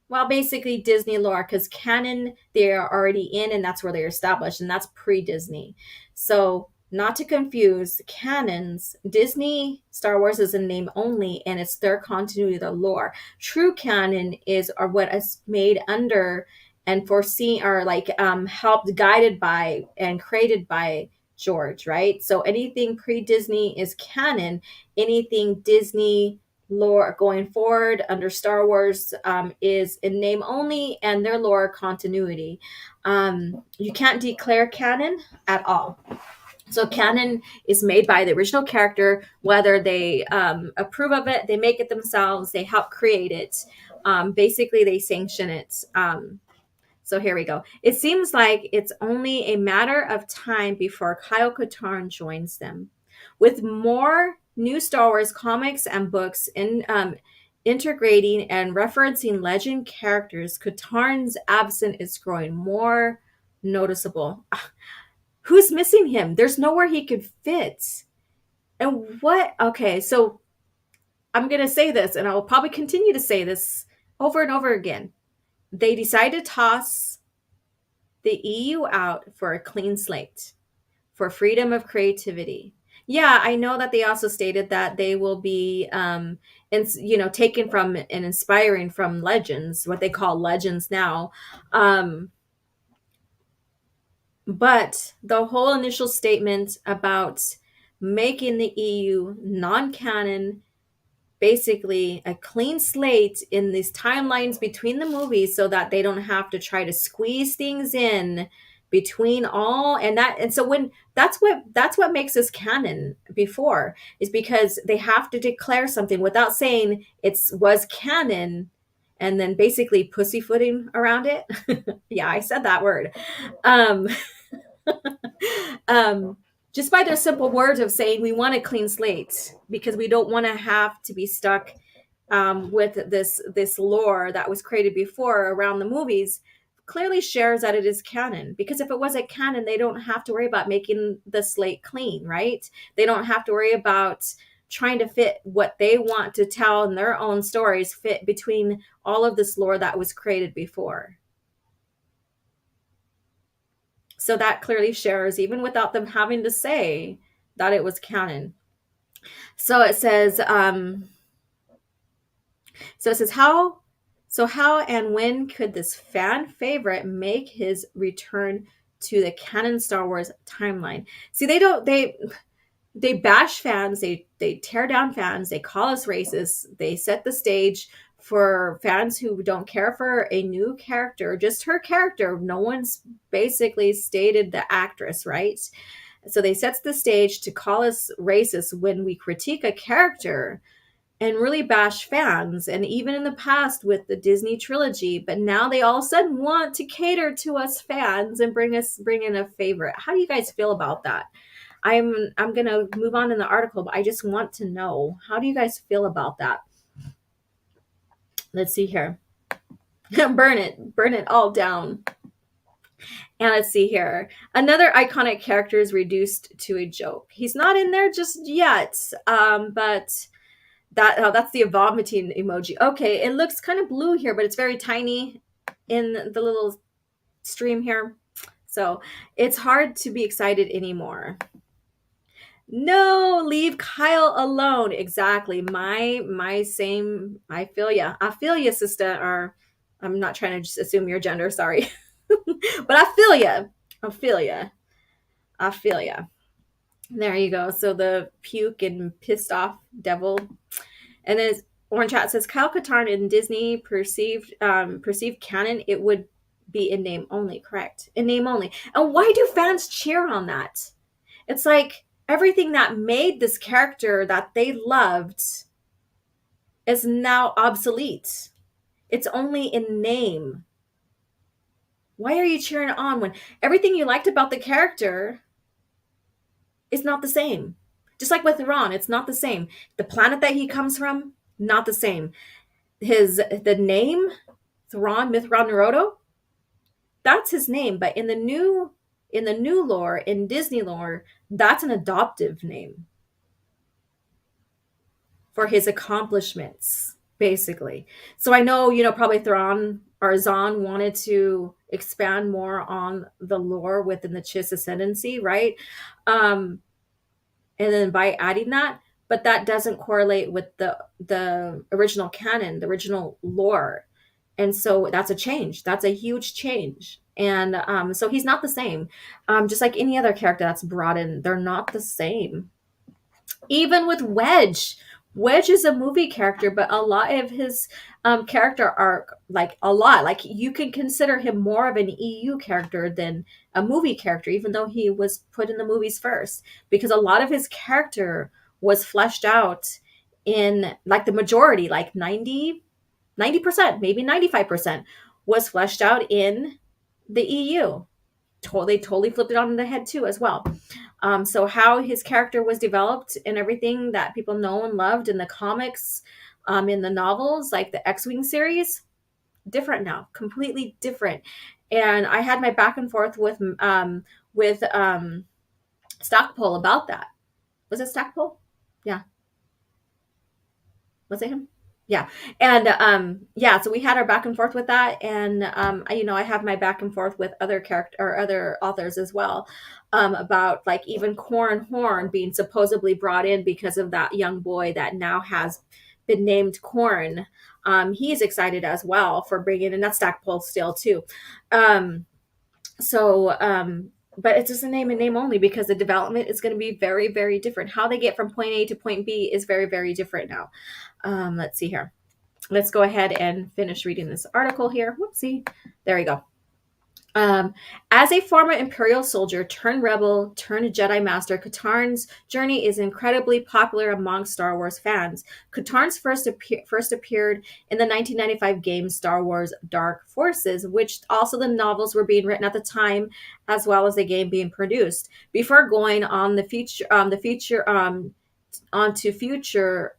well, basically Disney lore, because canon they are already in, and that's where they're established, and that's pre-Disney. So not to confuse canons, Disney Star Wars is a name only, and it's their continuity of the lore. True canon is or what is made under and foreseen, or like helped, guided by, and created by George, right? So anything pre-Disney is canon. Anything Disney lore going forward under Star Wars is in name only and their lore continuity. You can't declare canon at all. So canon is made by the original character, whether they approve of it, they make it themselves, they help create it. Basically, they sanction it. So here we go. It seems like it's only a matter of time before Kyle Katarn joins them. With more new Star Wars comics and books in integrating and referencing legend characters, Katarn's absence is growing more noticeable. Who's missing him? There's nowhere he could fit. And what? Okay, so I'm going to say this, and I'll probably continue to say this over and over again. They decided to toss the EU out for a clean slate, for freedom of creativity. Yeah, I know that they also stated that they will be, taken from and inspiring from legends, what they call legends now. But the whole initial statement about making the EU non-canon, basically a clean slate in these timelines between the movies, so that they don't have to try to squeeze things in between all, and so when that's what makes this canon before, is because they have to declare something without saying was canon, and then basically pussyfooting around it. Yeah, I said that word. um just by their simple words of saying we want a clean slate because we don't want to have to be stuck with this lore that was created before around the movies, clearly shares that it is canon. Because if it wasn't canon, they don't have to worry about making the slate clean, right? They don't have to worry about trying to fit what they want to tell in their own stories fit between all of this lore that was created before. So that clearly shares, even without them having to say that it was canon. So it says, how and when could this fan favorite make his return to the canon Star Wars timeline? See, they bash fans, they tear down fans, they call us racist, they set the stage for fans who don't care for a new character, just her character. No one's basically stated the actress, right? So they sets the stage to call us racist when we critique a character and really bash fans. And even in the past with the Disney trilogy, but now they all of a sudden want to cater to us fans and bring in a favorite. How do you guys feel about that? I'm gonna move on in the article, but I just want to know, how do you guys feel about that? Let's see here. Burn it all down. And let's see here. Another iconic character is reduced to a joke. He's not in there just yet, but that's the vomiting emoji. Okay, it looks kind of blue here, but it's very tiny in the little stream here. So it's hard to be excited anymore. No, leave Kyle alone. Exactly. My same. I feel ya. I feel ya, sister. Or I'm not trying to just assume your gender. Sorry, but I feel ya. I feel ya. I feel ya. There you go. So the puke and pissed off devil, and then Orange Chat says Kyle Katarn in Disney perceived canon. It would be in name only. Correct. In name only. And why do fans cheer on that? It's like everything that made this character that they loved is now obsolete. It's only in name. Why are you cheering on when everything you liked about the character is not the same? Just like with Ron, it's not the same. The planet that he comes from, not the same. The name, Thrawn, Mithran Naruto, that's his name. But in the new lore, in Disney lore, that's an adoptive name for his accomplishments, basically. So I know, probably Thrawn or Zahn wanted to expand more on the lore within the Chiss ascendancy, right? And then by adding that, but that doesn't correlate with the original canon, the original lore. And so that's a change. That's a huge change. And so he's not the same. Just like any other character that's brought in, they're not the same. Even with Wedge. Wedge is a movie character, but a lot of his character arc, like you can consider him more of an EU character than a movie character, even though he was put in the movies first, because a lot of his character was fleshed out in, like, the majority, like 90%, maybe 95% was fleshed out in the EU. They totally flipped it on the head too as well. So how his character was developed and everything that people know and loved in the comics, in the novels, like the X-Wing series, different now, completely different. And I had my back and forth with Stackpole about that. Was it Stackpole? Yeah. Was it him? Yeah. And so we had our back and forth with that. And I have my back and forth with other other authors as well, about, like, even Corran Horn being supposedly brought in because of that young boy that now has been named Corran. He's excited as well for bringing in, that's Stackpole still too. But it's just a name and name only, because the development is going to be very, very different. How they get from point A to point B is very, very different now. Let's see here. Let's go ahead and finish reading this article here. Whoopsie. There we go. As a former Imperial soldier turned rebel turned Jedi master, Katarn's journey is incredibly popular among Star Wars fans. Katarn's first appeared in the 1995 game Star Wars Dark Forces, which also the novels were being written at the time, as well as the game being produced, before going on onto future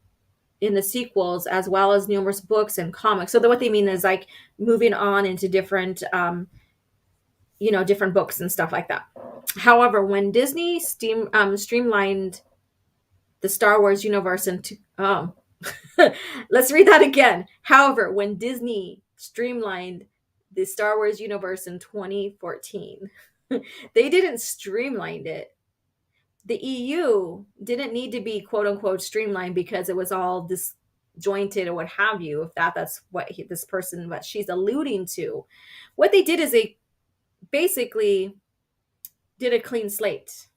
in the sequels, as well as numerous books and comics. So what they mean is, like, moving on into different different books and stuff like that. However, when Disney streamlined the Star Wars universe into let's read that again. However, when Disney streamlined the Star Wars universe in 2014, they didn't streamline it. The EU didn't need to be quote unquote streamlined because it was all disjointed or what have you, if that's what what she's alluding to. What they did is they basically did a clean slate.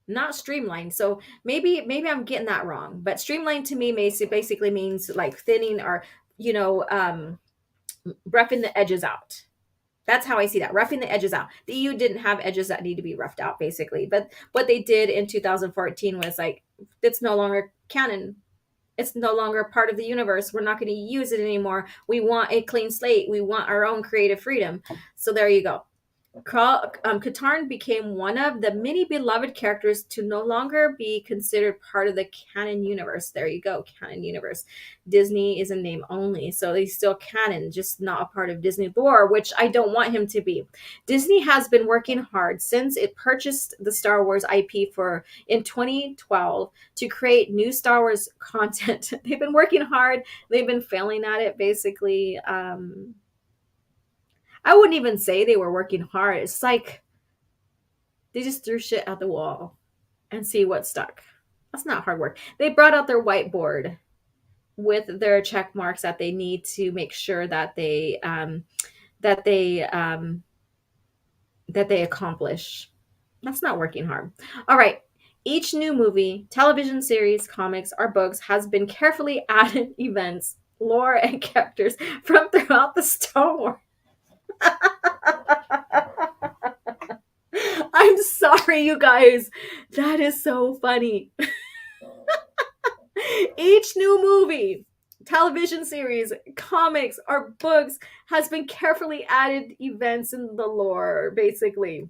not streamlined. So maybe I'm getting that wrong. But streamlined to me basically means like thinning or, you know, roughing the edges out. That's how I see that. Roughing the edges out. The EU didn't have edges that need to be roughed out, basically. But what they did in 2014 was like, it's no longer canon. It's no longer part of the universe. We're not going to use it anymore. We want a clean slate. We want our own creative freedom. So there you go. Katarn became one of the many beloved characters to no longer be considered part of the canon universe. There you go, canon universe. Disney is a name only, so he's still canon, just not a part of Disney lore, which I don't want him to be. Disney has been working hard since it purchased the Star Wars IP in 2012 to create new Star Wars content. They've been working hard. They've been failing at it, basically. I wouldn't even say they were working hard. It's like they just threw shit at the wall and see what stuck. That's not hard work. They brought out their whiteboard with their check marks that they need to make sure that they accomplish. That's not working hard. All right. Each new movie, television series, comics, or books has been carefully added events, lore, and characters from throughout the Star Wars. I'm sorry, you guys. That is so funny. Each new movie, television series, comics, or books has been carefully added events in the lore, basically.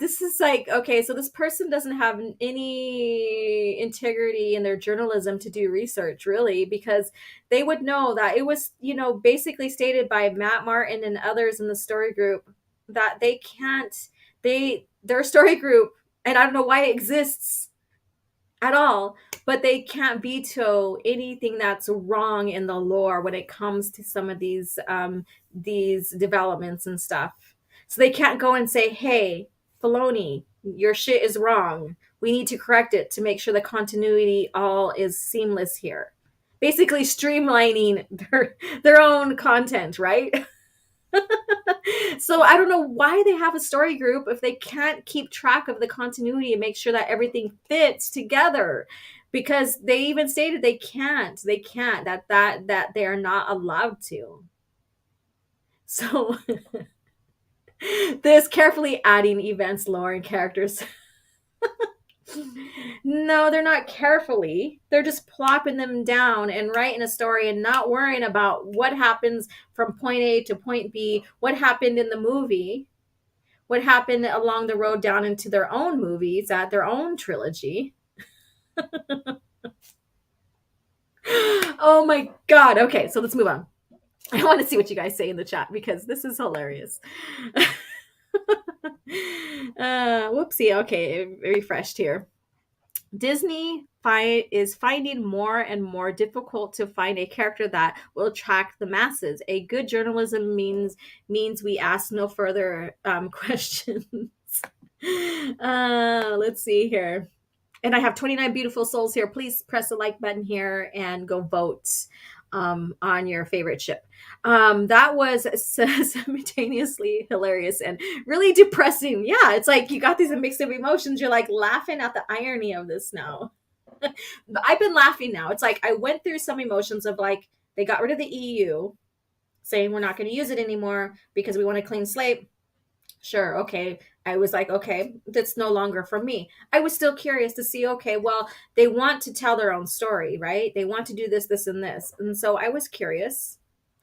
This is like, okay, so this person doesn't have any integrity in their journalism to do research, really, because they would know that it was, basically stated by Matt Martin and others in the story group that they can't, their story group, and I don't know why it exists at all, but they can't veto anything that's wrong in the lore when it comes to some of these developments and stuff. So they can't go and say, hey, Filoni, your shit is wrong. We need to correct it to make sure the continuity all is seamless here. Basically streamlining their own content, right? So I don't know why they have a story group if they can't keep track of the continuity and make sure that everything fits together, because they even stated they can't that they are not allowed to. So this carefully adding events, lore, and characters. No, they're not carefully. They're just plopping them down and writing a story and not worrying about what happens from point A to point B, what happened in the movie, what happened along the road down into their own movies, at their own trilogy. Oh my God. Okay, so let's move on. I want to see what you guys say in the chat because this is hilarious. Whoopsie. Okay, it refreshed here. Disney is finding more and more difficult to find a character that will attract the masses. A good journalism means we ask no further questions. Let's see here. And I have 29 beautiful souls here. Please press the like button here and go vote on your favorite ship. That was simultaneously hilarious and really depressing. Yeah, it's like you got these mixed of emotions. You're like laughing at the irony of this now. I've been laughing now. It's like I went through some emotions of like they got rid of the EU, saying we're not going to use it anymore because we want a clean slate. Sure, okay. I was like, okay, that's no longer for me. I was still curious to see, okay, well, they want to tell their own story, right? They want to do this, this, and this. And so I was curious.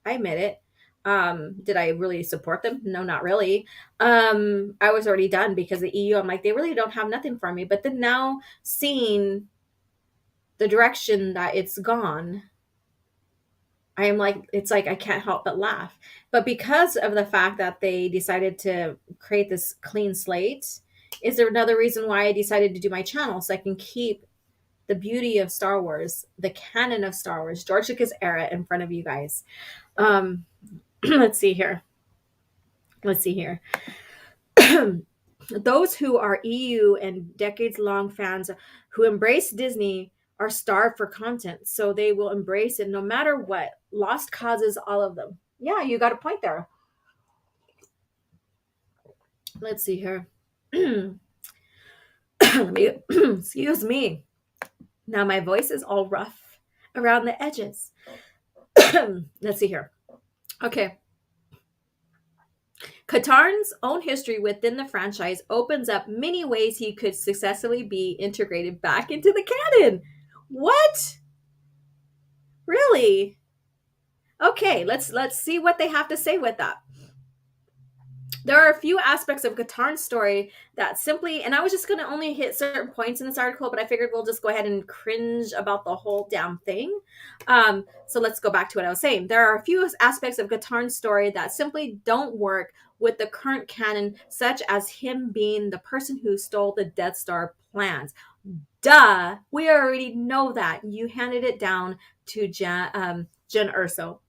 I admit it. Did I really support them? No, not really. I was already done because the EU, I'm like, they really don't have nothing for me. But then now seeing the direction that it's gone, I am like, it's like I can't help but laugh. But because of the fact that they decided to create this clean slate, is there another reason why I decided to do my channel so I can keep the beauty of Star Wars, the canon of Star Wars, George Lucas era in front of you guys. Let's see here. Those who are EU and decades-long fans who embrace Disney are starved for content, so they will embrace it no matter what. Lost causes, all of them. Yeah, you got a point there. Let's see here. Let me, excuse me. Now my voice is all rough around the edges. Let's see here. Okay. Katarn's own history within the franchise opens up many ways he could successfully be integrated back into the canon. What? Really? Okay, let's see what they have to say with that. There are a few aspects of Katarn's story that simply, and I was just going to only hit certain points in this article, but I figured we'll just go ahead and cringe about the whole damn thing. So let's go back to what I was saying. There are a few aspects of Katarn's story that simply don't work with the current canon, such as him being the person who stole the Death Star plans. Duh, we already know that. You handed it down to Jen Erso.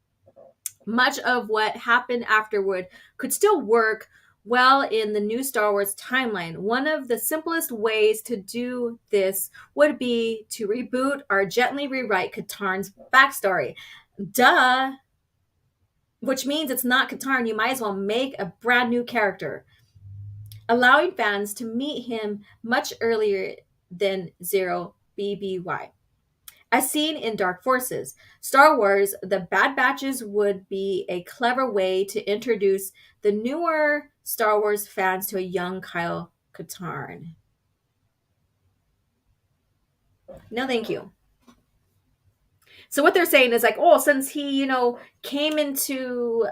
Much of what happened afterward could still work well in the new Star Wars timeline. One of the simplest ways to do this would be to reboot or gently rewrite Katarn's backstory. Duh. Which means it's not Katarn. You might as well make a brand new character, allowing fans to meet him much earlier than Zero BBY. As seen in Dark Forces, Star Wars, The Bad Batches would be a clever way to introduce the newer Star Wars fans to a young Kyle Katarn. No, thank you. So what they're saying is like, oh, since he, came into,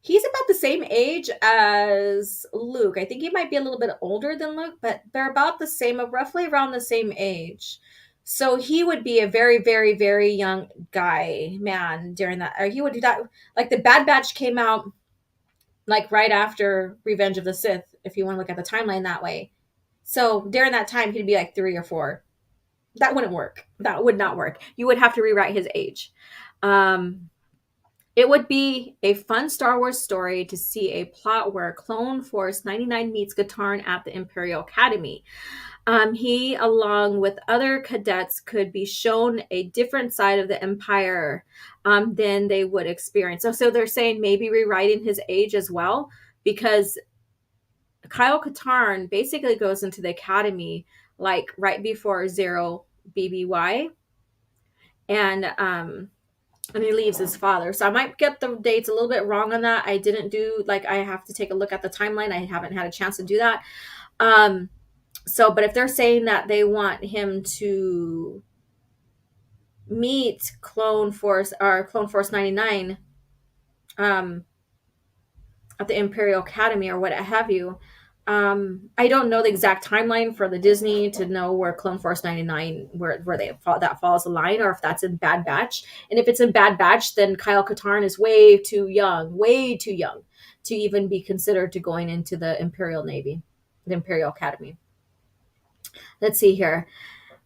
he's about the same age as Luke. I think he might be a little bit older than Luke, but they're about the same, roughly around the same age. So he would be a very, very, very young man during that. Or he would do that. Like the Bad Batch came out like right after Revenge of the Sith, if you want to look at the timeline that way. So during that time, he'd be like 3 or 4. That wouldn't work. That would not work. You would have to rewrite his age. It would be a fun Star Wars story to see a plot where Clone Force 99 meets Katarn at the Imperial Academy. He, along with other cadets, could be shown a different side of the Empire than they would experience. So they're saying maybe rewriting his age as well, because Kyle Katarn basically goes into the Academy like right before Zero BBY, and he leaves his father. So I might get the dates a little bit wrong on that. I didn't do, I have to take a look at the timeline. I haven't had a chance to do that. But if they're saying that they want him to meet Clone Force 99 at the Imperial Academy or what have you, I don't know the exact timeline for the Disney to know where Clone Force 99, where that falls the line, or if that's in Bad Batch. And if it's in Bad Batch, then Kyle Katarn is way too young to even be considered to going into the Imperial Navy, the Imperial Academy. Let's see here.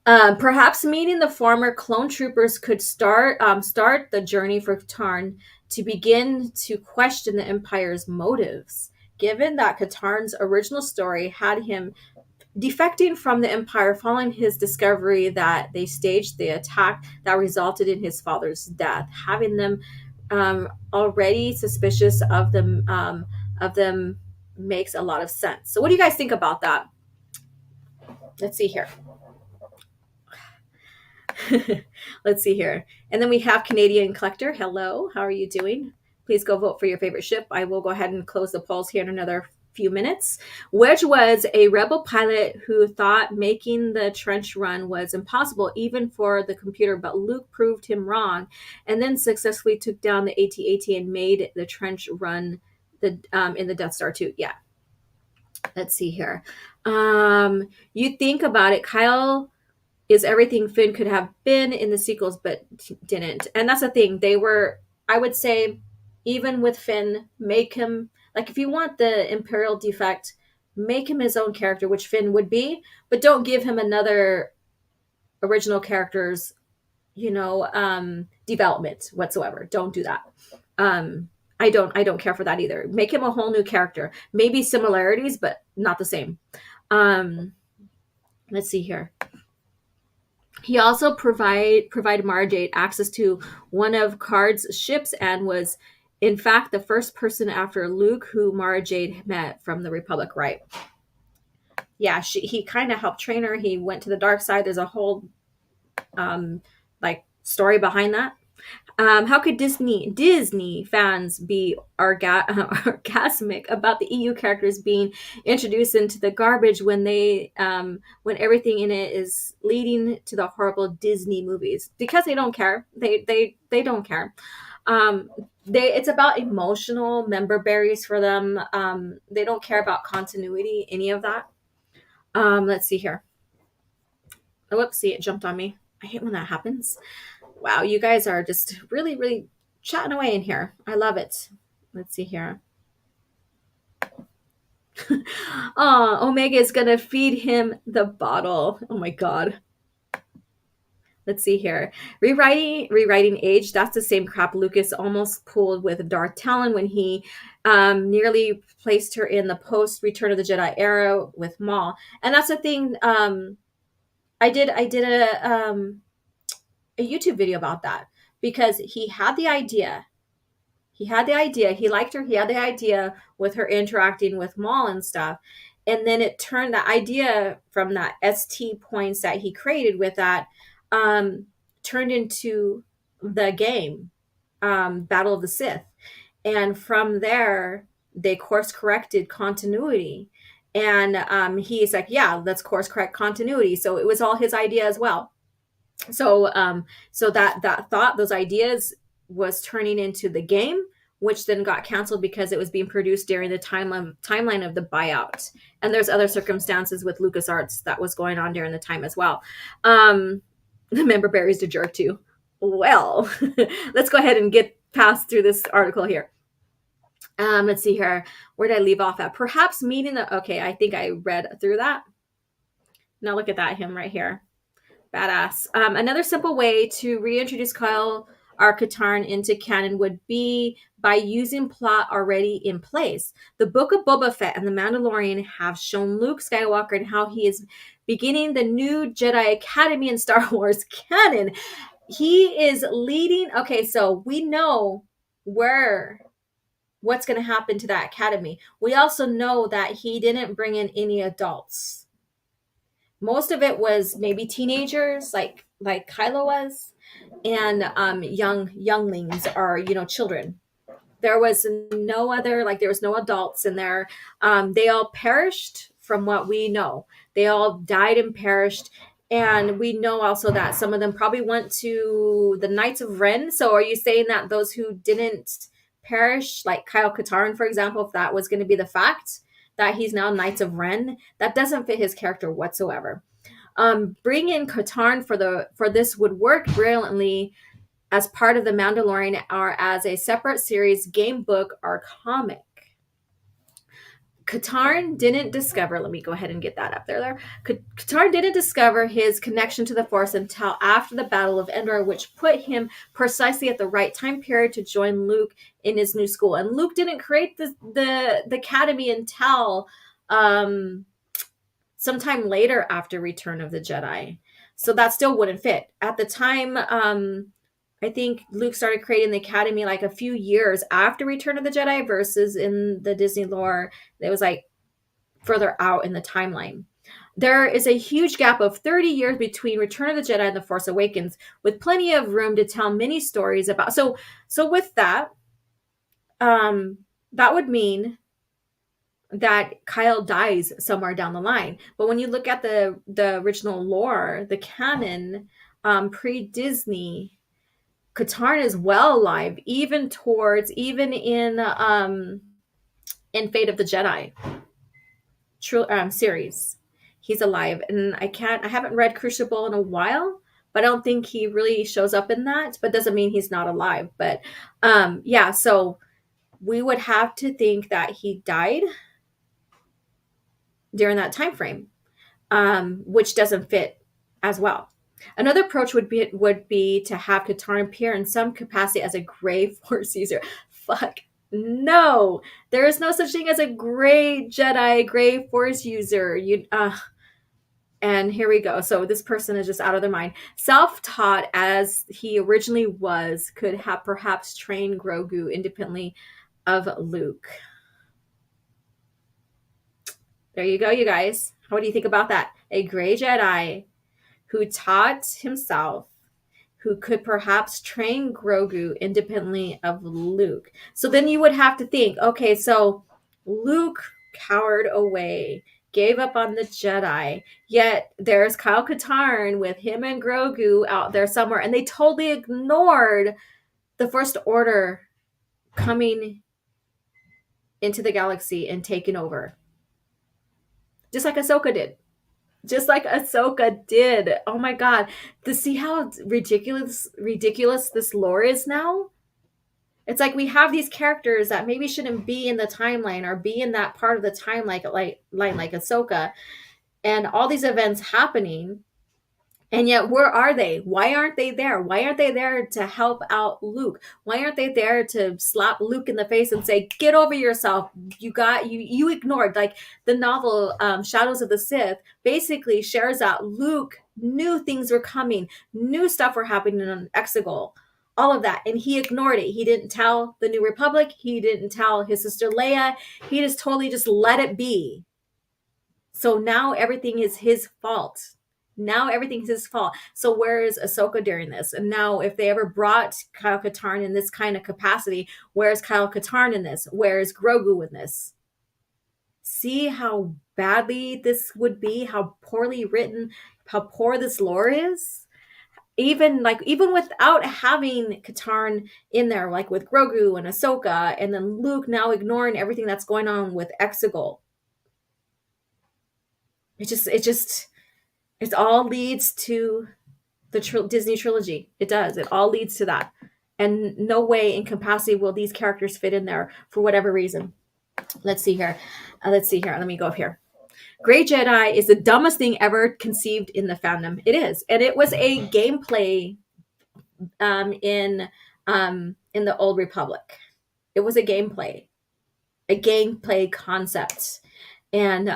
Perhaps meeting the former clone troopers could start the journey for Katarn to begin to question the Empire's motives, given that Katarn's original story had him defecting from the Empire following his discovery that they staged the attack that resulted in his father's death, having them already suspicious of them makes a lot of sense. So what do you guys think about that? Let's see here. Let's see here. And then we have Canadian Collector. Hello, how are you doing? Please go vote for your favorite ship. I will go ahead and close the polls here in another few minutes. Wedge was a rebel pilot who thought making the trench run was impossible even for the computer, but Luke proved him wrong and then successfully took down the AT-AT and made the trench run in the Death Star 2. Yeah. Let's see here. You think about it, Kyle is everything Finn could have been in the sequels, but didn't. And that's the thing. They were, I would say, even with Finn, make him, like if you want the Imperial defect, make him his own character, which Finn would be, but don't give him another original character's, development whatsoever. Don't do that. I don't care for that either. Make him a whole new character. Maybe similarities, but not the same. Let's see here. He also provided Mara Jade access to one of Card's ships and was In fact, the first person after Luke who Mara Jade met from the Republic, right? Yeah, he kind of helped train her. He went to the dark side. There's a whole like story behind that. How could Disney fans be orgasmic about the EU characters being introduced into the garbage when when everything in it is leading to the horrible Disney movies? Because they don't care. They don't care. It's about emotional member berries for them. They don't care about continuity, any of that. Let's see here. Oh, whoops, see, it jumped on me. I hate when that happens. Wow, you guys are just really, really chatting away in here. I love it. Let's see here. Oh, Omega is going to feed him the bottle. Oh my God. Let's see here. Rewriting age. That's the same crap Lucas almost pulled with Darth Talon when he nearly placed her in the post Return of the Jedi era with Maul. And that's the thing. I did a YouTube video about that because he had the idea. He liked her. He had the idea with her interacting with Maul and stuff. And then it turned the idea from that ST points that he created with that turned into the game, Battle of the Sith. And from there, they course corrected continuity. And he's like, yeah, let's course correct continuity. So it was all his idea as well. So that thought, those ideas was turning into the game, which then got canceled because it was being produced during the timeline of the buyout. And there's other circumstances with LucasArts that was going on during the time as well. The member berries to jerk to. Well, let's go ahead and get past through this article here. Let's see here. Where did I leave off at? Perhaps meeting the... Okay, I think I read through that. Now look at that, him right here. Badass. Another simple way to reintroduce Kyle Katarn into canon would be by using plot already in place. The Book of Boba Fett and The Mandalorian have shown Luke Skywalker and how he is beginning the new Jedi Academy in Star Wars canon. He is leading... Okay, so we know what's going to happen to that academy. We also know that he didn't bring in any adults. Most of it was maybe teenagers, like Kylo was, and younglings or children. There was no other, there was no adults in there. They all perished, from what we know. They all died and perished, and we know also that some of them probably went to the Knights of Ren. So, are you saying that those who didn't perish, like Kyle Katarn, for example, if that was going to be the fact? That he's now Knights of Ren, that doesn't fit his character whatsoever. Bring in Katarn for this would work brilliantly as part of the Mandalorian or as a separate series, game book, or comic. Katarn didn't discover, let me go ahead and get that up there. Katarn didn't discover his connection to the Force until after the Battle of Endor, which put him precisely at the right time period to join Luke in his new school. And Luke didn't create the academy until sometime later after Return of the Jedi. So that still wouldn't fit. At the time, I think Luke started creating the academy a few years after Return of the Jedi versus in the Disney lore, it was further out in the timeline. There is a huge gap of 30 years between Return of the Jedi and The Force Awakens, with plenty of room to tell many stories about. So with that, that would mean that Kyle dies somewhere down the line. But when you look at the original lore, the canon, pre-Disney, Katarn is well alive, even in Fate of the Jedi series. He's alive, and I haven't read Crucible in a while, but I don't think he really shows up in that, but doesn't mean he's not alive. But yeah, so we would have to think that he died during that time frame, which doesn't fit as well. Another approach would be to have Katarn appear in some capacity as a gray Force user. Fuck no, there is no such thing as a gray Jedi, gray Force user. And here we go. So this person is just out of their mind. Self-taught as he originally was, could have perhaps trained Grogu independently of Luke. There you go, you guys. What do you think about that? A gray Jedi who taught himself, who could perhaps train Grogu independently of Luke. So then you would have to think, okay, so Luke cowered away, gave up on the Jedi, yet there's Kyle Katarn with him and Grogu out there somewhere, and they totally ignored the First Order coming into the galaxy and taking over. Just like Ahsoka did. Just like Ahsoka did. Oh my God. To see how ridiculous this lore is now? It's like we have these characters that maybe shouldn't be in the timeline or be in that part of the timeline like Ahsoka, and all these events happening. And yet, where are they? Why aren't they there? Why aren't they there to help out Luke? Why aren't they there to slap Luke in the face and say, "Get over yourself. You ignored." Like the novel Shadows of the Sith basically shares that Luke knew things were coming, knew stuff were happening on Exegol, all of that, and he ignored it. He didn't tell the New Republic. He didn't tell his sister Leia. He just totally just let it be. So now everything is his fault. Now everything's his fault. So where is Ahsoka during this? And now if they ever brought Kyle Katarn in this kind of capacity, where's Kyle Katarn in this? Where's Grogu in this? See how badly this would be, how poorly written, how poor this lore is? Even without having Katarn in there, like with Grogu and Ahsoka, and then Luke now ignoring everything that's going on with Exegol. It all leads to the Disney trilogy. It does. It all leads to that. And no way in capacity will these characters fit in there for whatever reason. Let's see here. Let me go up here. Grey Jedi is the dumbest thing ever conceived in the fandom. It is. And it was a gameplay in the Old Republic. It was a gameplay concept. And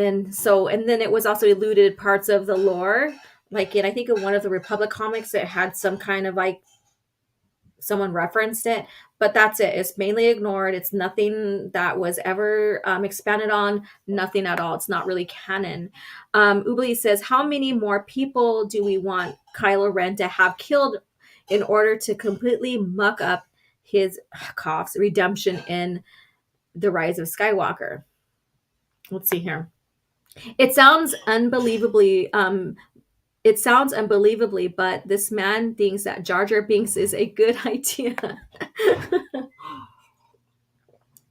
then it was also eluded parts of the lore, like I think in one of the Republic comics it had some kind of like someone referenced it, but that's it. It's mainly ignored. It's nothing that was ever expanded on, nothing at all. It's not really canon. Ubli says, how many more people do we want Kylo Ren to have killed in order to completely muck up his Caff's redemption in The Rise of Skywalker? Let's see here. It sounds unbelievably, but this man thinks that Jar Jar Binks is a good idea.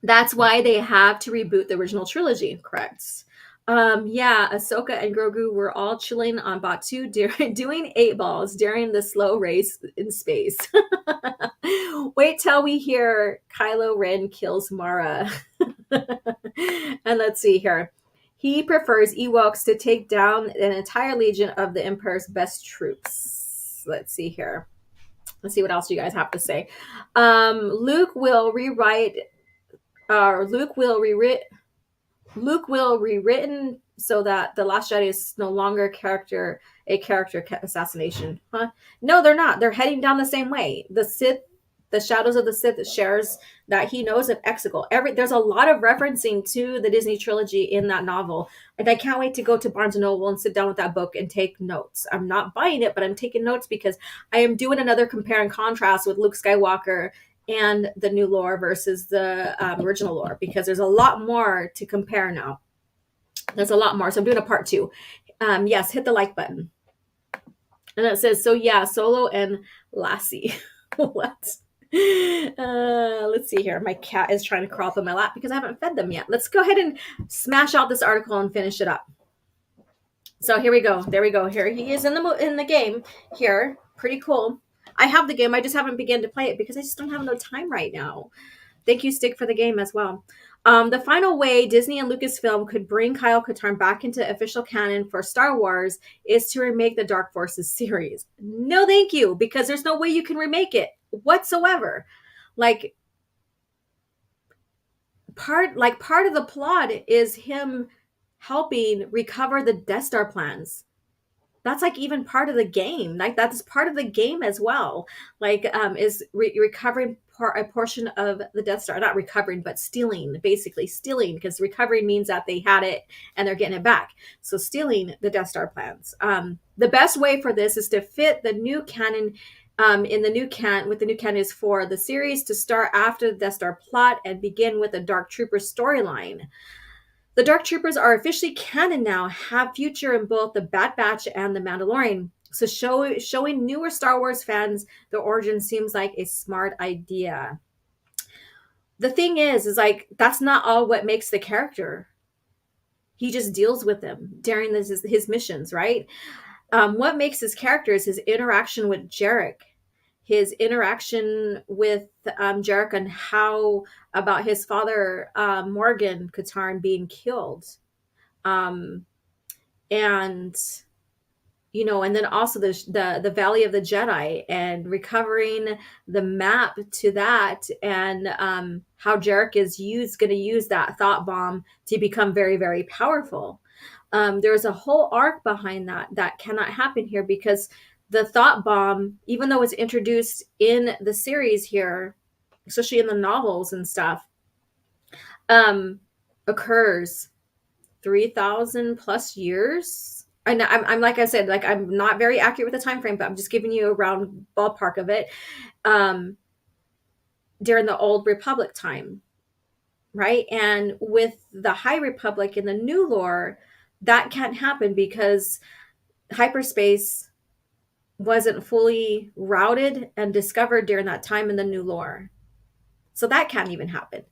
That's why they have to reboot the original trilogy, correct? Yeah, Ahsoka and Grogu were all chilling on Batu doing 8 balls during the slow race in space. Wait till we hear Kylo Ren kills Mara. And let's see here. He prefers Ewoks to take down an entire legion of the Empire's best troops. Let's see here. Let's see what else you guys have to say. Luke will rewritten so that the Last Jedi is no longer a character assassination. Huh? No, they're not. They're heading down the same way. The Shadows of the Sith shares that he knows of Exegol. There's a lot of referencing to the Disney trilogy in that novel. And I can't wait to go to Barnes & Noble and sit down with that book and take notes. I'm not buying it, but I'm taking notes because I am doing another compare and contrast with Luke Skywalker and the new lore versus the original lore, because there's a lot more to compare now. There's a lot more. So I'm doing a part 2. Yes, hit the like button. And it says, so yeah, Solo and Lassie. What? Let's see here. My cat is trying to crawl up in my lap because I haven't fed them yet. Let's go ahead and smash out this article and finish it up. So here we go. There we go. Here he is in the game here. Pretty cool. I have the game. I just haven't begun to play it because I just don't have no time right now. Thank you, Stick, for the game as well. The final way Disney and Lucasfilm could bring Kyle Katarn back into official canon for Star Wars is to remake the Dark Forces series. No, thank you, because there's no way you can remake it whatsoever. Like part of the plot is him helping recover the Death Star plans. That's like even part of the game. Like that's part of the game as well. Like is recovering a portion of the Death Star, not recovering, but stealing, basically stealing, because recovering means that they had it and they're getting it back. So stealing the Death Star plans. The best way for this is to fit the new canon. In the new canon, with the new canon is for the series to start after the Death Star plot and begin with the Dark Trooper storyline. The Dark Troopers are officially canon now, have future in both the Bad Batch and the Mandalorian. So showing newer Star Wars fans the origin seems like a smart idea. The thing is like that's not all what makes the character. He just deals with them during his missions, right? What makes his character is his interaction with Jarek, his interaction with Jarek, and how about his father, Morgan Katarn, being killed. And and then also the Valley of the Jedi and recovering the map to that, and how Jarek is going to use that thought bomb to become very, very powerful. There's a whole arc behind that cannot happen here because the thought bomb, even though it's introduced in the series here, especially in the novels and stuff, occurs 3,000 plus years. And I'm like I said, like I'm not very accurate with the time frame, but I'm just giving you a round ballpark of it. During the Old Republic time, right? And with the High Republic in the new lore, that can't happen because hyperspace wasn't fully routed and discovered during that time in the new lore. So that can't even happen.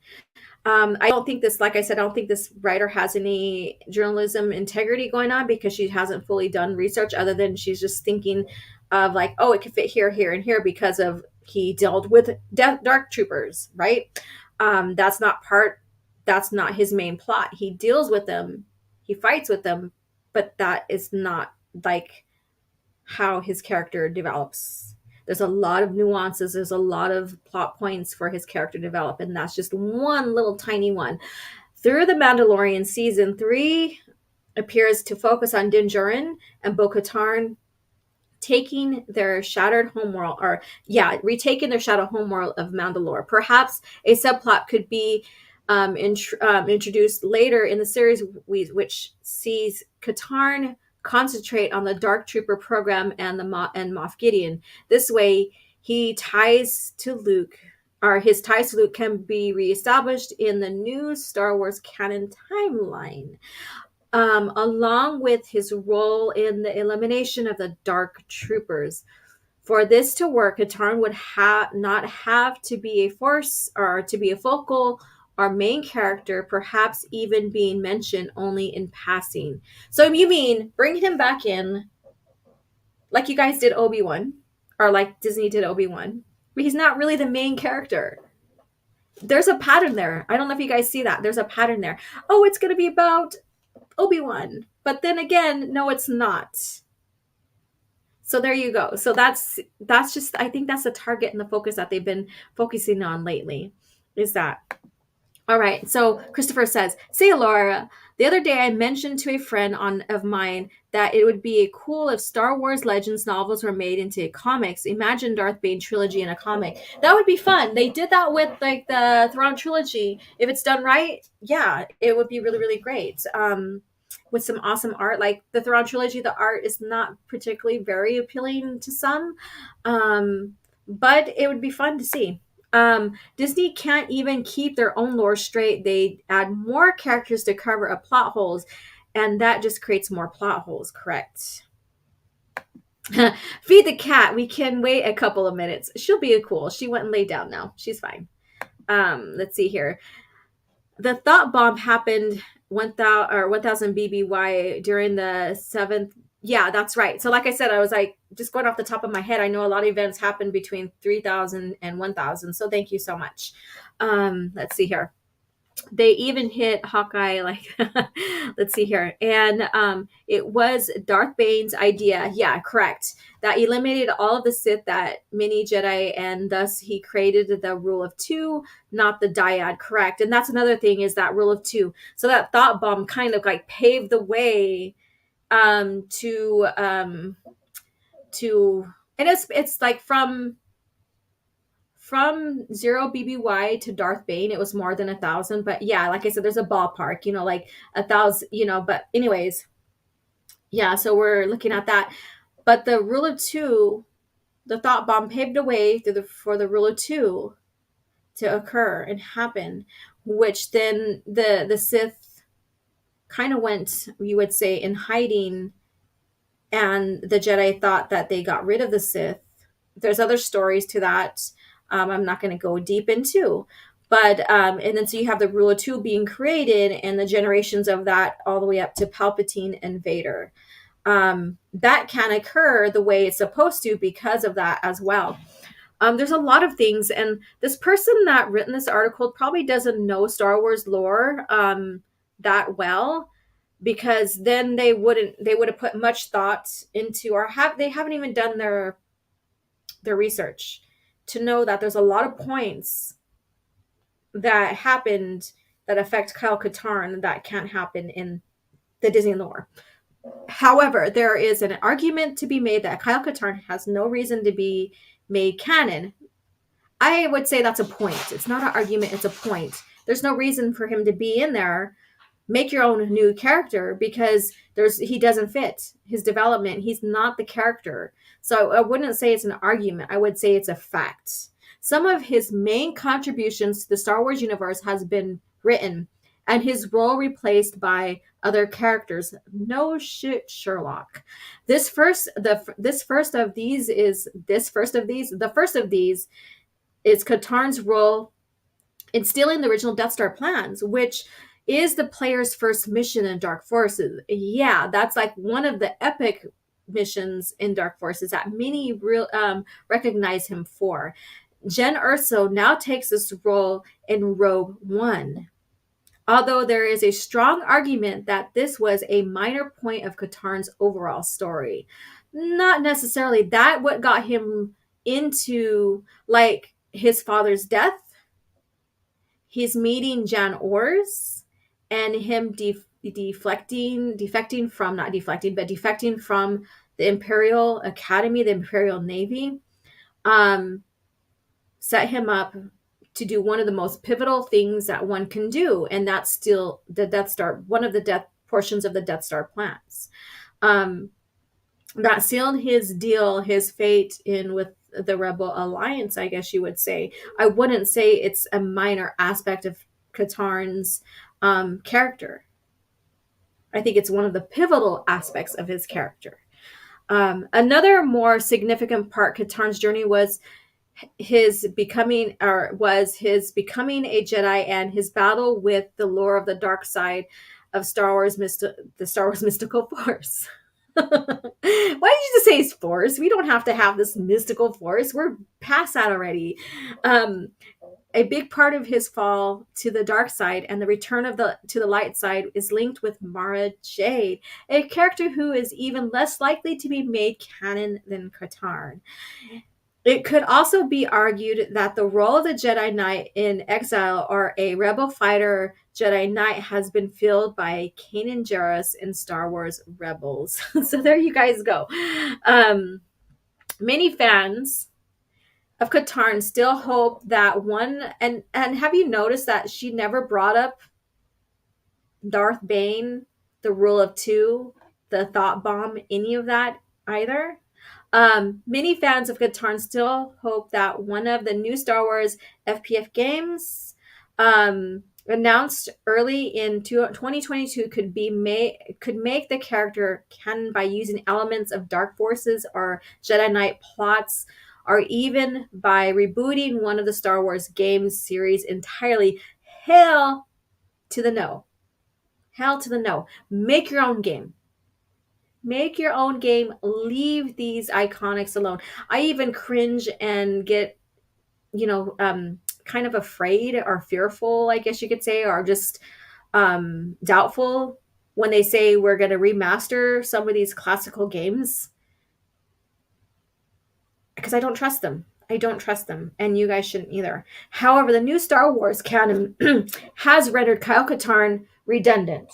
I don't think this, like I said, I don't think this writer has any journalism integrity going on because she hasn't fully done research other than she's just thinking of like, oh, it could fit here, here, and here because of he dealt with dark troopers, right? That's not his main plot. He deals with them, he fights with them, but that is not like how his character develops. There's a lot of nuances. There's a lot of plot points for his character to develop, and that's just one little tiny one. Through The Mandalorian, season 3 appears to focus on Din Djarin and Bo-Katan taking their shattered homeworld, retaking their shattered homeworld of Mandalore. Perhaps a subplot could be introduced later in the series, which sees Katarn concentrate on the Dark Trooper program and Moff Gideon. This way, his ties to Luke can be reestablished in the new Star Wars canon timeline, along with his role in the elimination of the Dark Troopers. For this to work, Katarn would not have to be a force or to be a focal our main character, perhaps even being mentioned only in passing. So you mean bring him back in like you guys did Obi-Wan, or like Disney did Obi-Wan, but he's not really the main character. There's a pattern there. I don't know if you guys see that. There's a pattern there. Oh, it's going to be about Obi-Wan. But then again, no, it's not. So there you go. So that's just, I think that's the target and the focus that they've been focusing on lately, is that. All right, so Christopher says, say Laura, the other day I mentioned to a friend of mine that it would be cool if Star Wars Legends novels were made into comics. Imagine Darth Bane trilogy in a comic. That would be fun. They did that with like the Thrawn trilogy. If it's done right, yeah, it would be really, really great. With some awesome art. Like the Thrawn trilogy, the art is not particularly very appealing to some, but it would be fun to see. Disney can't even keep their own lore straight. They add more characters to cover up plot holes, and that just creates more plot holes, correct? Feed the cat. We can wait a couple of minutes. She'll be cool. She went and laid down now. She's fine. Let's see here. The thought bomb happened 1000 BBY during the 7th. Yeah, that's right. So like I said, I was like, just going off the top of my head, I know a lot of events happen between 3,000 and 1,000. So thank you so much. Let's see here. They even hit Hawkeye, like, let's see here. And it was Darth Bane's idea. Yeah, correct. That eliminated all of the Sith, that mini Jedi, and thus he created the rule of two, not the dyad. Correct. And that's another thing, is that rule of two. So that thought bomb kind of like paved the way to and it's like from zero BBY to Darth Bane, it was more than 1,000. But yeah, like I said, there's a ballpark, like 1,000, but anyways, yeah, so we're looking at that. But the rule of two, the thought bomb paved the way for the rule of two to occur and happen, which then the Sith kind of went, you would say, in hiding, and the Jedi thought that they got rid of the Sith. There's other stories to that. I'm not going to go deep into, but and then so you have the rule of two being created, and the generations of that all the way up to Palpatine and Vader. That can occur the way it's supposed to because of that as well. There's a lot of things, and this person that written this article probably doesn't know Star Wars lore that well, because then they would have put much thought into, or they haven't even done their research to know that there's a lot of points that happened that affect Kyle Katarn that can't happen in the Disney lore. However, there is an argument to be made that Kyle Katarn has no reason to be made canon. I would say that's a point. It's not an argument, it's a point. There's no reason for him to be in there. Make your own new character, because he doesn't fit his development. He's not the character. So I wouldn't say it's an argument. I would say it's a fact. Some of his main contributions to the Star Wars universe has been written, and his role replaced by other characters. No shit, Sherlock. The first of these is Katarn's role in stealing the original Death Star plans, which is the player's first mission in Dark Forces. Yeah, that's like one of the epic missions in Dark Forces that many recognize him for. Jen Erso now takes this role in Rogue One. Although there is a strong argument that this was a minor point of Katarn's overall story. Not necessarily. That what got him into, like, his father's death, his meeting Jan Ors, and him defecting from the Imperial Academy, the Imperial Navy, set him up to do one of the most pivotal things that one can do, and that's still the Death Star, one of the portions of the Death Star plans. That sealed his deal, his fate in with the Rebel Alliance, I guess you would say. I wouldn't say it's a minor aspect of Katarn's character. I think it's one of the pivotal aspects of his character. Another more significant part Katarn's journey was his becoming a Jedi, and his battle with the lore of the dark side of the Star Wars mystical force. Why did you just say force? We don't have to have this mystical force. We're past that already. A big part of his fall to the dark side and the return to the light side is linked with Mara Jade, a character who is even less likely to be made canon than Katarn. It could also be argued that the role of the Jedi Knight in exile, or a rebel fighter Jedi Knight, has been filled by Kanan Jarrus in Star Wars Rebels. So there you guys go. Many fans of Katarn still hope that one, and have you noticed that she never brought up Darth Bane, the rule of two, the thought bomb, any of that either? Many fans of Katarn still hope that one of the new Star Wars FPF games, announced early in 2022, could make the character canon by using elements of Dark Forces or Jedi Knight plots, or even by rebooting one of the Star Wars games series entirely. Hell to the no. Hell to the no. Make your own game. Make your own game. Leave these iconics alone. I even cringe and get, kind of afraid or fearful, I guess you could say, or just doubtful when they say we're going to remaster some of these classical games, because I don't trust them. I don't trust them, and you guys shouldn't either. However, the new Star Wars canon has rendered Kyle Katarn redundant.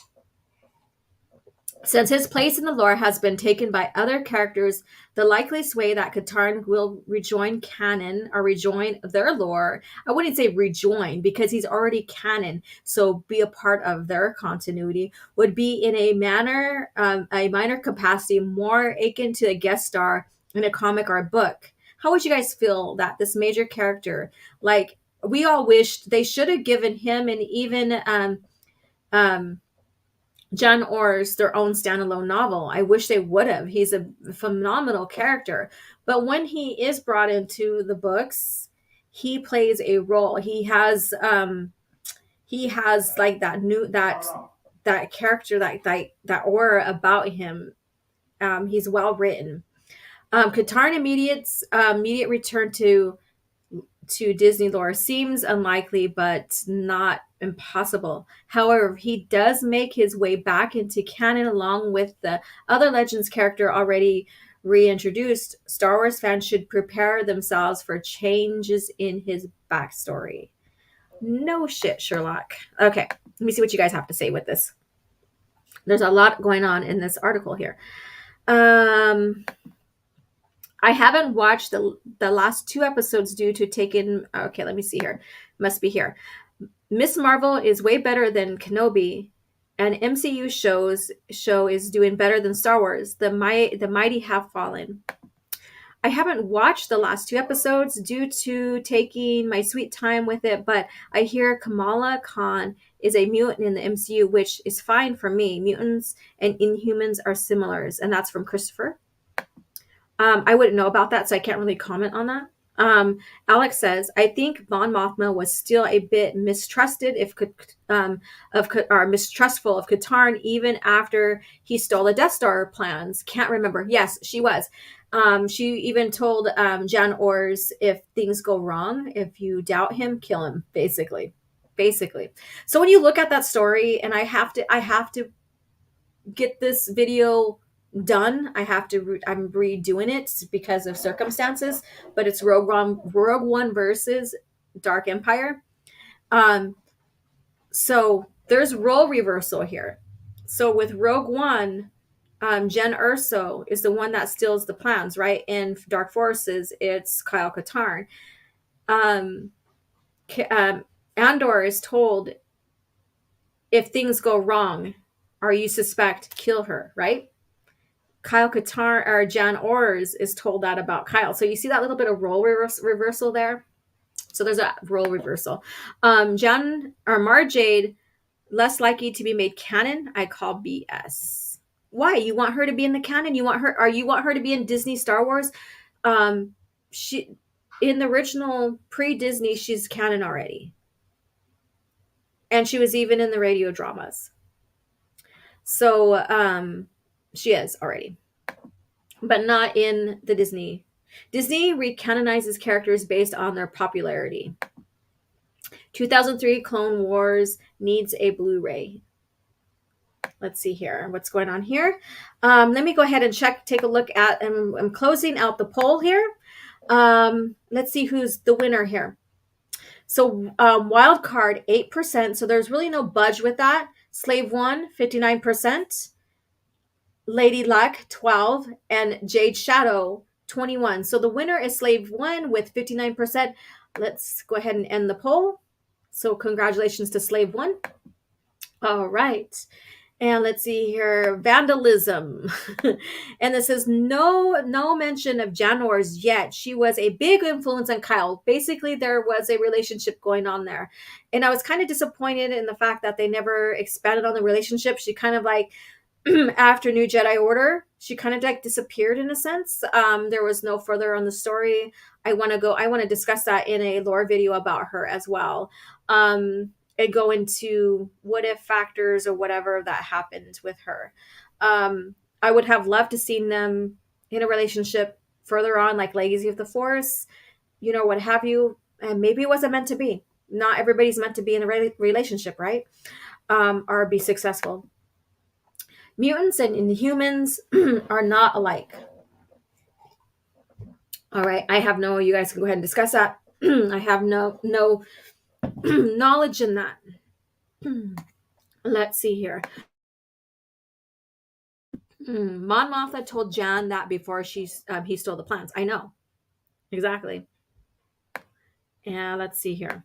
Since his place in the lore has been taken by other characters, the likeliest way that Katarn will rejoin canon or rejoin their lore, I wouldn't say rejoin because he's already canon, so be a part of their continuity, would be in a minor capacity, more akin to a guest star in a comic or a book. How would you guys feel that this major character, like we all wished they should have given him and even John Orr's their own standalone novel. I wish they would have. He's a phenomenal character. But when he is brought into the books, he plays a role. He has like that character, that aura about him. He's well written. Katarn immediate return to Disney lore seems unlikely, but not impossible. However, he does make his way back into canon along with the other Legends character already reintroduced. Star Wars fans should prepare themselves for changes in his backstory. No shit, Sherlock. Okay, let me see what you guys have to say with this. There's a lot going on in this article here. I haven't watched the last 2 episodes due to taking. Okay, let me see here. Must be here. Miss Marvel is way better than Kenobi, and MCU show is doing better than Star Wars. The mighty have fallen. I haven't watched the last 2 episodes due to taking my sweet time with it, but I hear Kamala Khan is a mutant in the MCU, which is fine for me. Mutants and Inhumans are similars, and that's from Christopher. I wouldn't know about that, so I can't really comment on that. Alex says, I think Mon Mothma was still a bit mistrustful of Katarn even after he stole the Death Star plans. Can't remember. Yes, she was. She even told Jan Ors, if things go wrong, if you doubt him, kill him. Basically. So when you look at that story, and I have to get this video done. I'm redoing it because of circumstances, but it's Rogue One versus Dark Empire. So there's role reversal here. So with Rogue One, Jen Erso is the one that steals the plans, right? In Dark Forces, it's Kyle Katarn. Andor is told, if things go wrong or you suspect, kill her, right? Kyle Katarn or Jan Ors is told that about Kyle. So you see that little bit of role reversal there. So there's a role reversal. Jan or Mara Jade, less likely to be made canon. I call BS. Why? You want her to be in the canon? You want her to be in Disney Star Wars? She in the original pre-Disney, she's canon already. And she was even in the radio dramas. So she is already, but not in the Disney. Disney recanonizes characters based on their popularity. 2003 Clone Wars needs a Blu-ray. Let's see here. What's going on here? Let me go ahead and take a look at, and I'm closing out the poll here. Let's see who's the winner here. So wild card, 8%. So there's really no budge with that. Slave One, 59%. Lady Luck, 12, and Jade Shadow, 21. So the winner is Slave One with 59%. Let's go ahead and end the poll. So congratulations to Slave One. All right. And let's see here, vandalism. And this says no mention of Jan Ors yet. She was a big influence on Kyle. Basically, there was a relationship going on there. And I was kind of disappointed in the fact that they never expanded on the relationship. She kind of like, after New Jedi Order, she kind of like disappeared in a sense. There was no further on the story. I want to discuss that in a lore video about her as well. And go into what if factors or whatever that happened with her. I would have loved to seen them in a relationship further on, like Legacy of the Force, what have you. And maybe it wasn't meant to be. Not everybody's meant to be in a relationship, right? Or be successful. Mutants and inhumans are not alike. All right, I have no, you guys can go ahead and discuss that. I have no knowledge in that. Let's see here. Mon Mothma told Jan that before he stole the plans. I know. Exactly. And let's see here.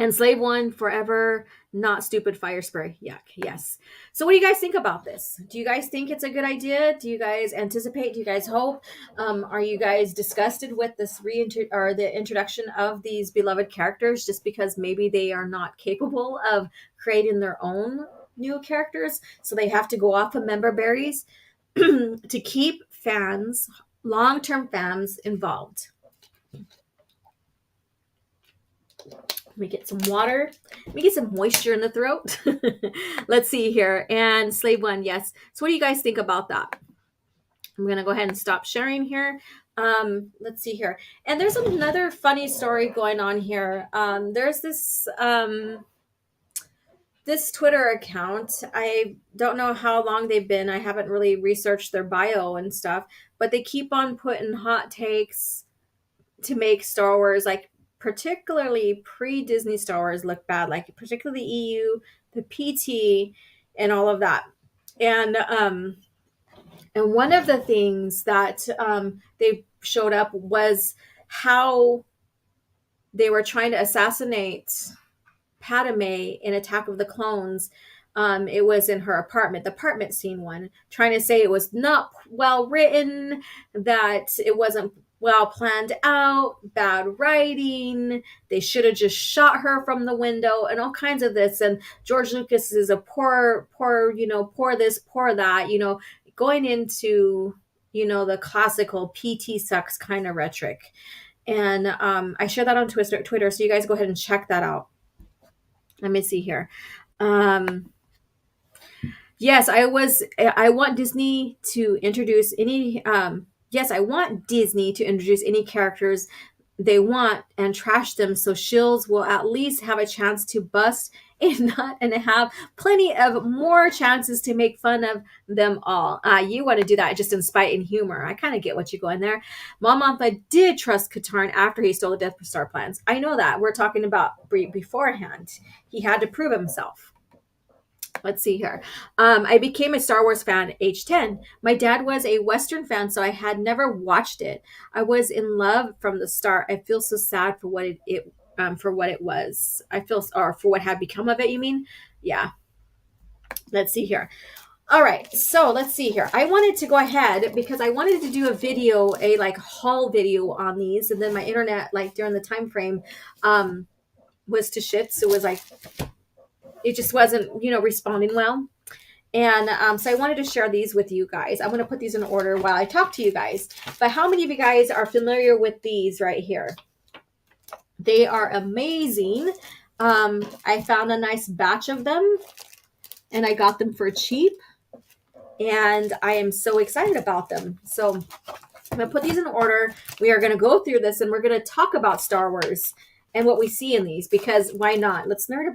And Slave One forever, not stupid fire spray. Yuck. Yes. So what do you guys think about this? Do you guys think it's a good idea? Do you guys anticipate? Do you guys hope? Are you guys disgusted with this the introduction of these beloved characters just because maybe they are not capable of creating their own new characters? So they have to go off of member berries to keep fans, long-term fans involved. Let me get some water. Let me get some moisture in the throat. Let's see here. And Slave One, yes. So what do you guys think about that? I'm going to go ahead and stop sharing here. Let's see here. And there's another funny story going on here. There's this this Twitter account. I don't know how long they've been. I haven't really researched their bio and stuff, but they keep on putting hot takes to make Star Wars, like particularly pre-Disney Star Wars, look bad, like particularly the EU, the PT, and all of that. And one of the things that they showed up was how they were trying to assassinate Padme in Attack of the Clones. It was in her apartment, the apartment scene one, trying to say it was not well written, that it wasn't well planned out, bad writing, they should have just shot her from the window, and all kinds of this. And George Lucas is a poor, poor this, poor that, going into, the classical PT sucks kind of rhetoric. And I share that on Twitter, so you guys go ahead and check that out. Let me see here. Yes, I want Disney to introduce any, I want Disney to introduce any characters they want and trash them so shills will at least have a chance to bust a nut and have plenty of more chances to make fun of them all. You want to do that just in spite and humor. I kind of get what you're going there. Mon Mothma did trust Katarn after he stole the Death Star plans. I know that. We're talking about beforehand. He had to prove himself. Let's see here. I became a Star Wars fan at age 10. My dad was a Western fan, so I had never watched it. I was in love from the start. I feel so sad for what it was. Or for what had become of it, you mean? Yeah. Let's see here. All right, so let's see here. I wanted to go ahead because I wanted to do a video, a haul video on these, and then my internet, during the time frame, was to shit. So it was it just wasn't, responding well. And so I wanted to share these with you guys. I'm going to put these in order while I talk to you guys. But how many of you guys are familiar with these right here? They are amazing. I found a nice batch of them, and I got them for cheap. And I am so excited about them. So I'm going to put these in order. We are going to go through this, and we're going to talk about Star Wars and what we see in these, because why not? Let's nerd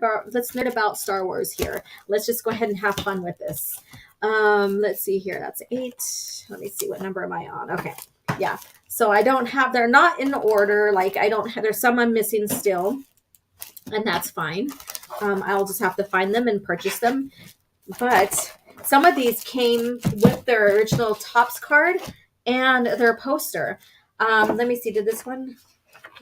about Star Wars here. Let's just go ahead and have fun with this. Let's see here. That's 8. Let me see, what number am I on? Okay. Yeah. So they're not in order. There's some I'm missing still, and that's fine. I'll just have to find them and purchase them. But some of these came with their original Topps card and their poster. Let me see. Did this one?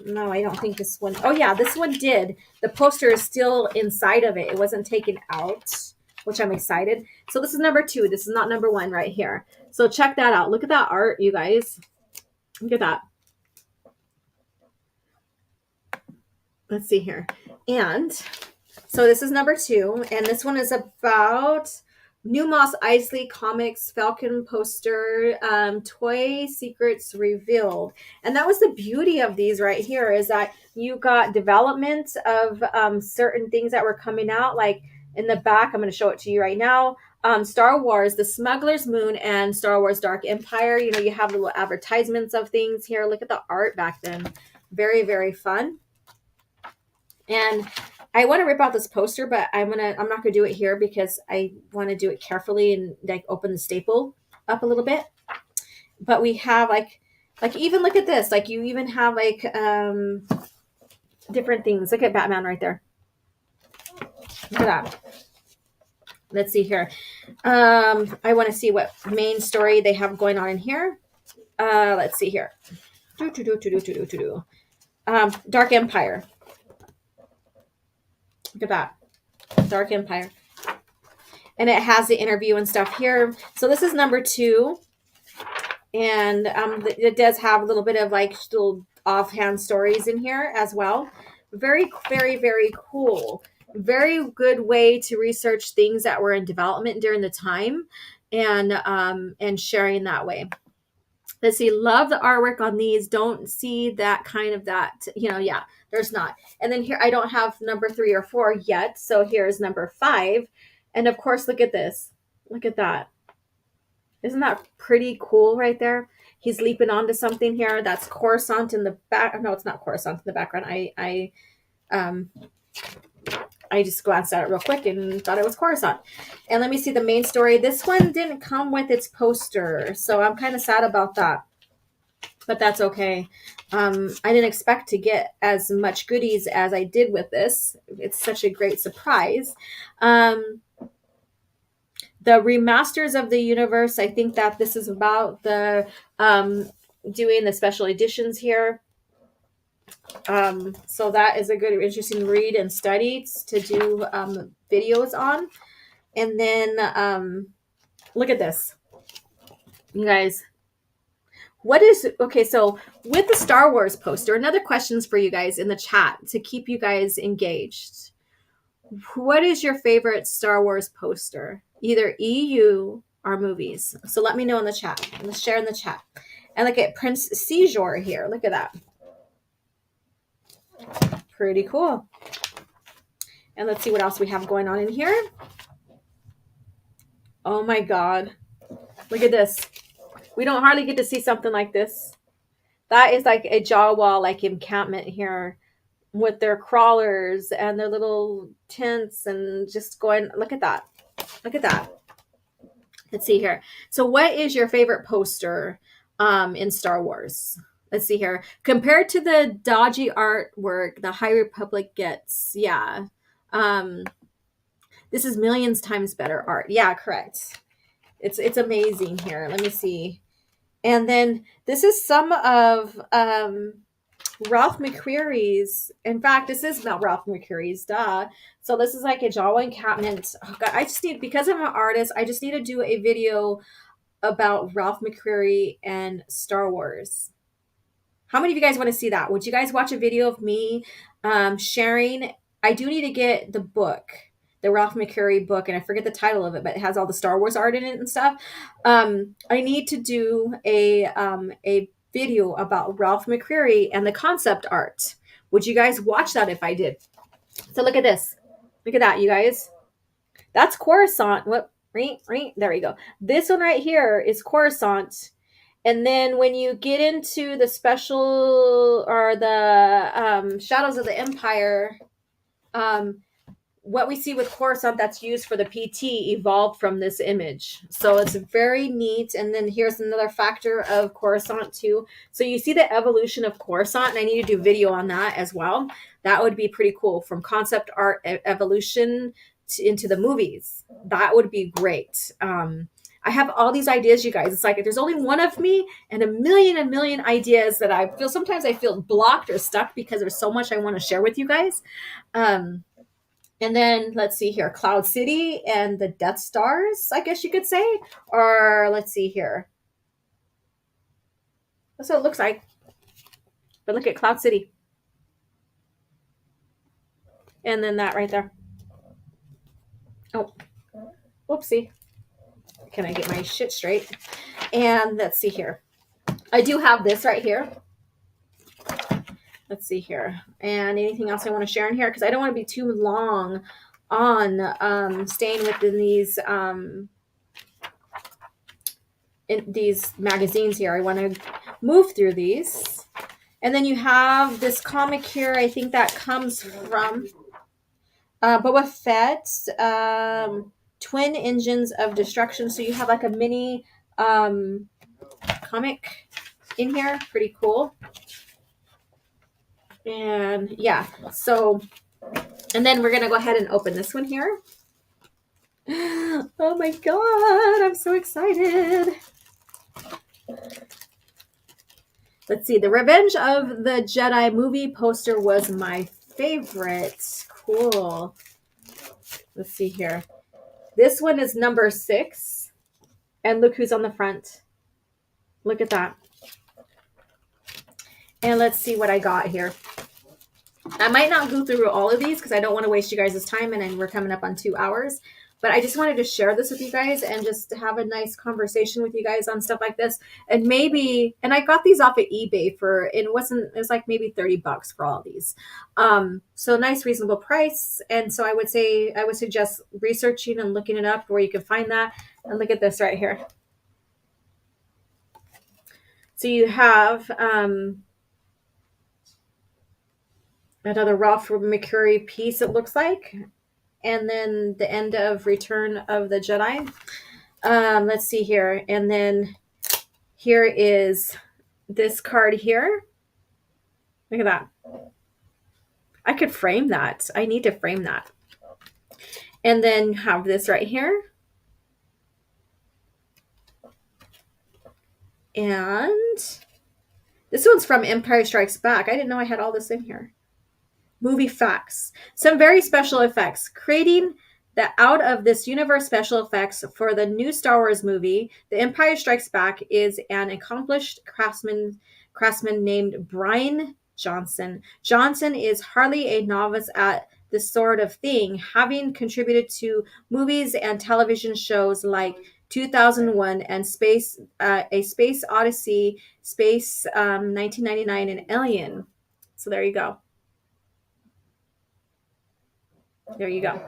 No, I don't think this one. Oh, yeah, this one did. The poster is still inside of it. It wasn't taken out, which I'm excited. So this is number 2. This is not number 1 right here. So check that out. Look at that art, you guys. Look at that. Let's see here. And so this is number 2. And this one is about New Mos Eisley Comics Falcon poster, toy secrets revealed. And that was the beauty of these right here, is that you got development of certain things that were coming out. Like in the back, I'm going to show it to you right now. Star Wars, The Smuggler's Moon, and Star Wars Dark Empire. You have little advertisements of things here. Look at the art back then. Very, very fun. And I want to rip out this poster, but I'm not gonna do it here because I want to do it carefully and like open the staple up a little bit. But we have like even look at this. Like you even have like different things. Look at Batman right there. Look at that. Let's see here. I want to see what main story they have going on in here. Let's see here. Dark Empire. Look at that. Dark Empire. And it has the interview and stuff here. So this is number 2. And it does have a little bit of like little offhand stories in here as well. Very, very, very cool. Very good way to research things that were in development during the time and sharing that way. Let's see. Love the artwork on these. Don't see that kind of that, yeah, there's not. And then here, I don't have number 3 or 4 yet. So here's number 5. And of course, look at this. Look at that. Isn't that pretty cool right there? He's leaping onto something here. That's Coruscant in the back. No, it's not Coruscant in the background. I just glanced at it real quick and thought it was Coruscant. And let me see the main story. This one didn't come with its poster, so I'm kind of sad about that. But that's okay. I didn't expect to get as much goodies as I did with this. It's such a great surprise. The remasters of the universe, I think that this is about the doing the special editions here. So that is a good, interesting read and study to do videos on. And then look at this, you guys. What is, okay, so with the Star Wars poster, another questions for you guys in the chat to keep you guys engaged. What is your favorite Star Wars poster? Either EU or movies. So let me know in the chat. Let's share in the chat. And look at Prince Seizure here. Look at that. Pretty cool. And let's see what else we have going on in here. Oh my God. Look at this. We don't hardly get to see something like this. That is like a Jawa like encampment here with their crawlers and their little tents and just going, look at that. Look at that. Let's see here. So what is your favorite poster in Star Wars? Let's see here. Compared to the dodgy artwork the High Republic gets, yeah. This is millions times better art. Yeah, correct. It's amazing here. Let me see. And then this is some of Ralph McQuarrie's. In fact, this is not Ralph McQuarrie's, duh. So this is like a Jawa encampment. Oh God, I just need, because I'm an artist, I just need to do a video about Ralph McQuarrie and Star Wars. How many of you guys want to see that? Would you guys watch a video of me sharing? I do need to get the book, the Ralph McQuarrie book, and I forget the title of it, but it has all the Star Wars art in it and stuff. I need to do a video about Ralph McQuarrie and the concept art. Would you guys watch that if I did? So look at this. Look at that, you guys. That's Coruscant. What? There we go. This one right here is Coruscant. And then when you get into the special or the Shadows of the Empire, what we see with Coruscant that's used for the PT evolved from this image. So it's very neat. And then here's another factor of Coruscant too. So you see the evolution of Coruscant, and I need to do video on that as well. That would be pretty cool, from concept art evolution into the movies. That would be great. I have all these ideas, you guys. It's like there's only one of me and a million ideas that I feel, sometimes I feel blocked or stuck because there's so much I want to share with you guys. And then let's see here, Cloud City and the Death Stars, I guess you could say. Or let's see here. That's what it looks like. But look at Cloud City. And then that right there. Oh, whoopsie. Can I get my shit straight? And let's see here. I do have this right here. Let's see here. And anything else I want to share in here? Because I don't want to be too long on staying within these magazines here. I want to move through these. And then you have this comic here. I think that comes from Boba Fett, Twin Engines of Destruction. So you have like a mini comic in here. Pretty cool. And yeah, so, and then we're going to go ahead and open this one here. Oh my God, I'm so excited. Let's see. The Revenge of the Jedi movie poster was my favorite. Cool. Let's see here. This one is number 6. And look who's on the front. Look at that. And let's see what I got here. I might not go through all of these because I don't want to waste you guys' time, and we're coming up on 2 hours. But I just wanted to share this with you guys and just have a nice conversation with you guys on stuff like this. And maybe, and I got these off of eBay for, it was like maybe $30 for all of these. So nice, reasonable price. And so I would suggest researching and looking it up where you can find that. And look at this right here. So you have another Ralph McQuarrie piece, it looks like. And then the end of Return of the Jedi. Let's see here. And then here is this card here. Look at that. I could frame that. I need to frame that. And then have this right here. And this one's from Empire Strikes Back. I didn't know I had all this in here. Movie facts. Some very special effects. Creating the out of this universe special effects for the new Star Wars movie, The Empire Strikes Back, is an accomplished craftsman named Brian Johnson. Johnson is hardly a novice at this sort of thing, having contributed to movies and television shows like 2001 and A Space Odyssey, Space 1999, and Alien. So there you go. There you go.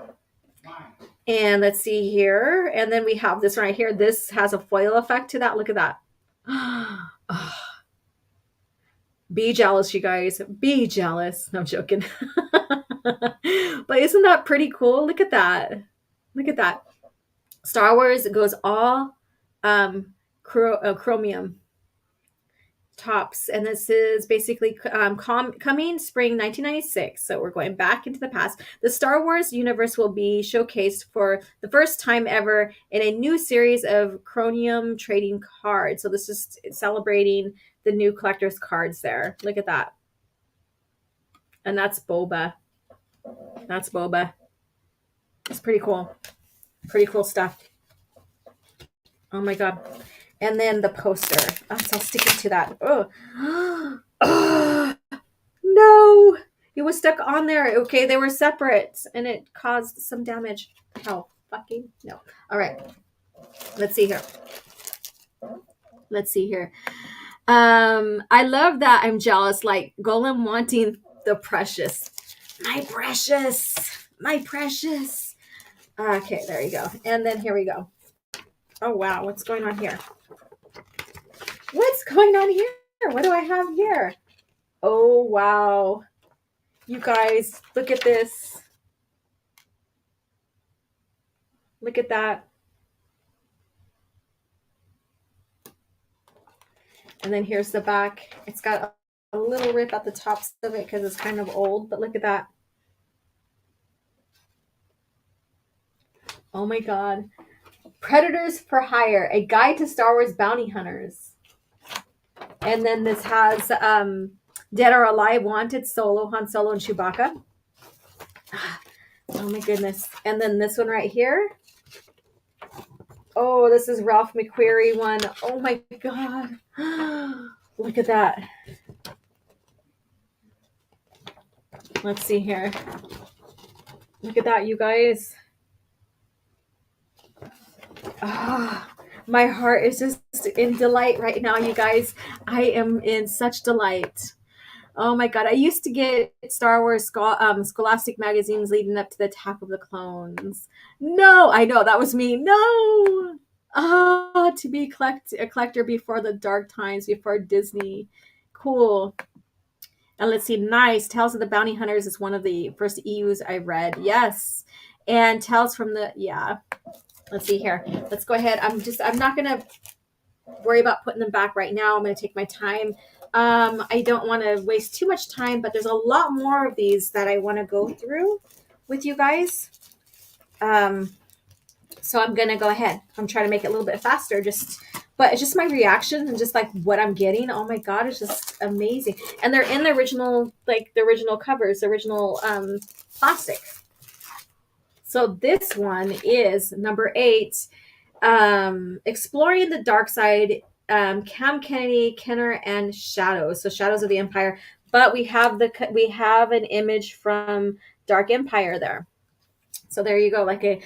And let's see here. And then we have this right here. This has a foil effect to that. Look at that. Be jealous, you guys. Be jealous. No, I'm joking. But isn't that pretty cool? Look at that. Look at that. Star Wars goes all chromium tops, and this is basically coming spring 1996, so we're going back into the past. The Star Wars universe will be showcased for the first time ever in a new series of chromium trading cards. So this is celebrating the new collector's cards there. Look at that. And that's Boba. That's Boba. It's pretty cool. Pretty cool stuff. Oh my God. And then the poster. I'm still sticking to that. Oh. No. It was stuck on there. Okay, they were separate and it caused some damage. Hell, fucking no. All right. Let's see here. Let's see here. I love that I'm jealous, like Golem wanting the precious. My precious. My precious. Okay, there you go. And then here we go. Oh, wow. What's going on here? What's going on here? What do I have here? Oh, wow. You guys, look at this. Look at that. And then here's the back. It's got a little rip at the top of it because it's kind of old, but look at that. Oh my God. Predators for Hire, a guide to Star Wars bounty hunters. And then this has Dead or Alive, Wanted, Solo, Han Solo, and Chewbacca. Oh my goodness. And then this one right here. Oh, this is Ralph McQuarrie one. Oh my God. Look at that. Let's see here. Look at that, you guys. My heart is just in delight right now, you guys. I am in such delight. Oh my God. I used to get Star Wars Scholastic magazines leading up to the Attack of the Clones. No, I know that was me. No. To be a collector before the dark times, before Disney. Cool. And let's see, nice. Tales of the Bounty Hunters is one of the first EUs I read. Yes. And Tales from the, yeah. Let's see here. Let's go ahead. I'm not going to worry about putting them back right now. I'm going to take my time. I don't want to waste too much time, but there's a lot more of these that I want to go through with you guys. So I'm going to go ahead. I'm trying to make it a little bit faster, but it's just my reaction and just like what I'm getting. Oh my God, it's just amazing. And they're in the original, like the original covers, the original plastic. So this one is number 8, Exploring the Dark Side, Cam Kennedy, Kenner, and Shadows. So Shadows of the Empire. But we have an image from Dark Empire there. So there you go, like a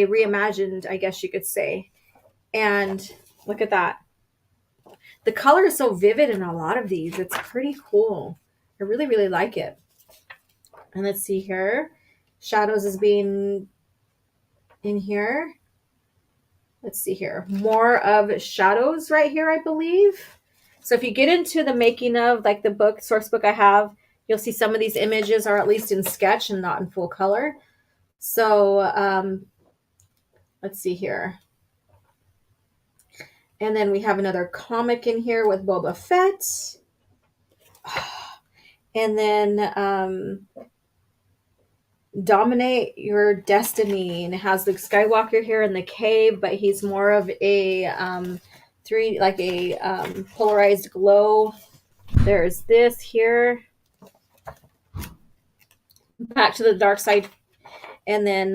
reimagined, I guess you could say. And look at that. The color is so vivid in a lot of these. It's pretty cool. I really, really like it. And let's see here. Shadows is being in here. Let's see here. More of Shadows right here, I believe. So if you get into the making of, like the source book I have, you'll see some of these images are at least in sketch and not in full color. So let's see here. And then we have another comic in here with Boba Fett. And then Dominate Your Destiny. And it has Luke Skywalker here in the cave, but he's more of a polarized glow. There's this here. Back to the dark side. And then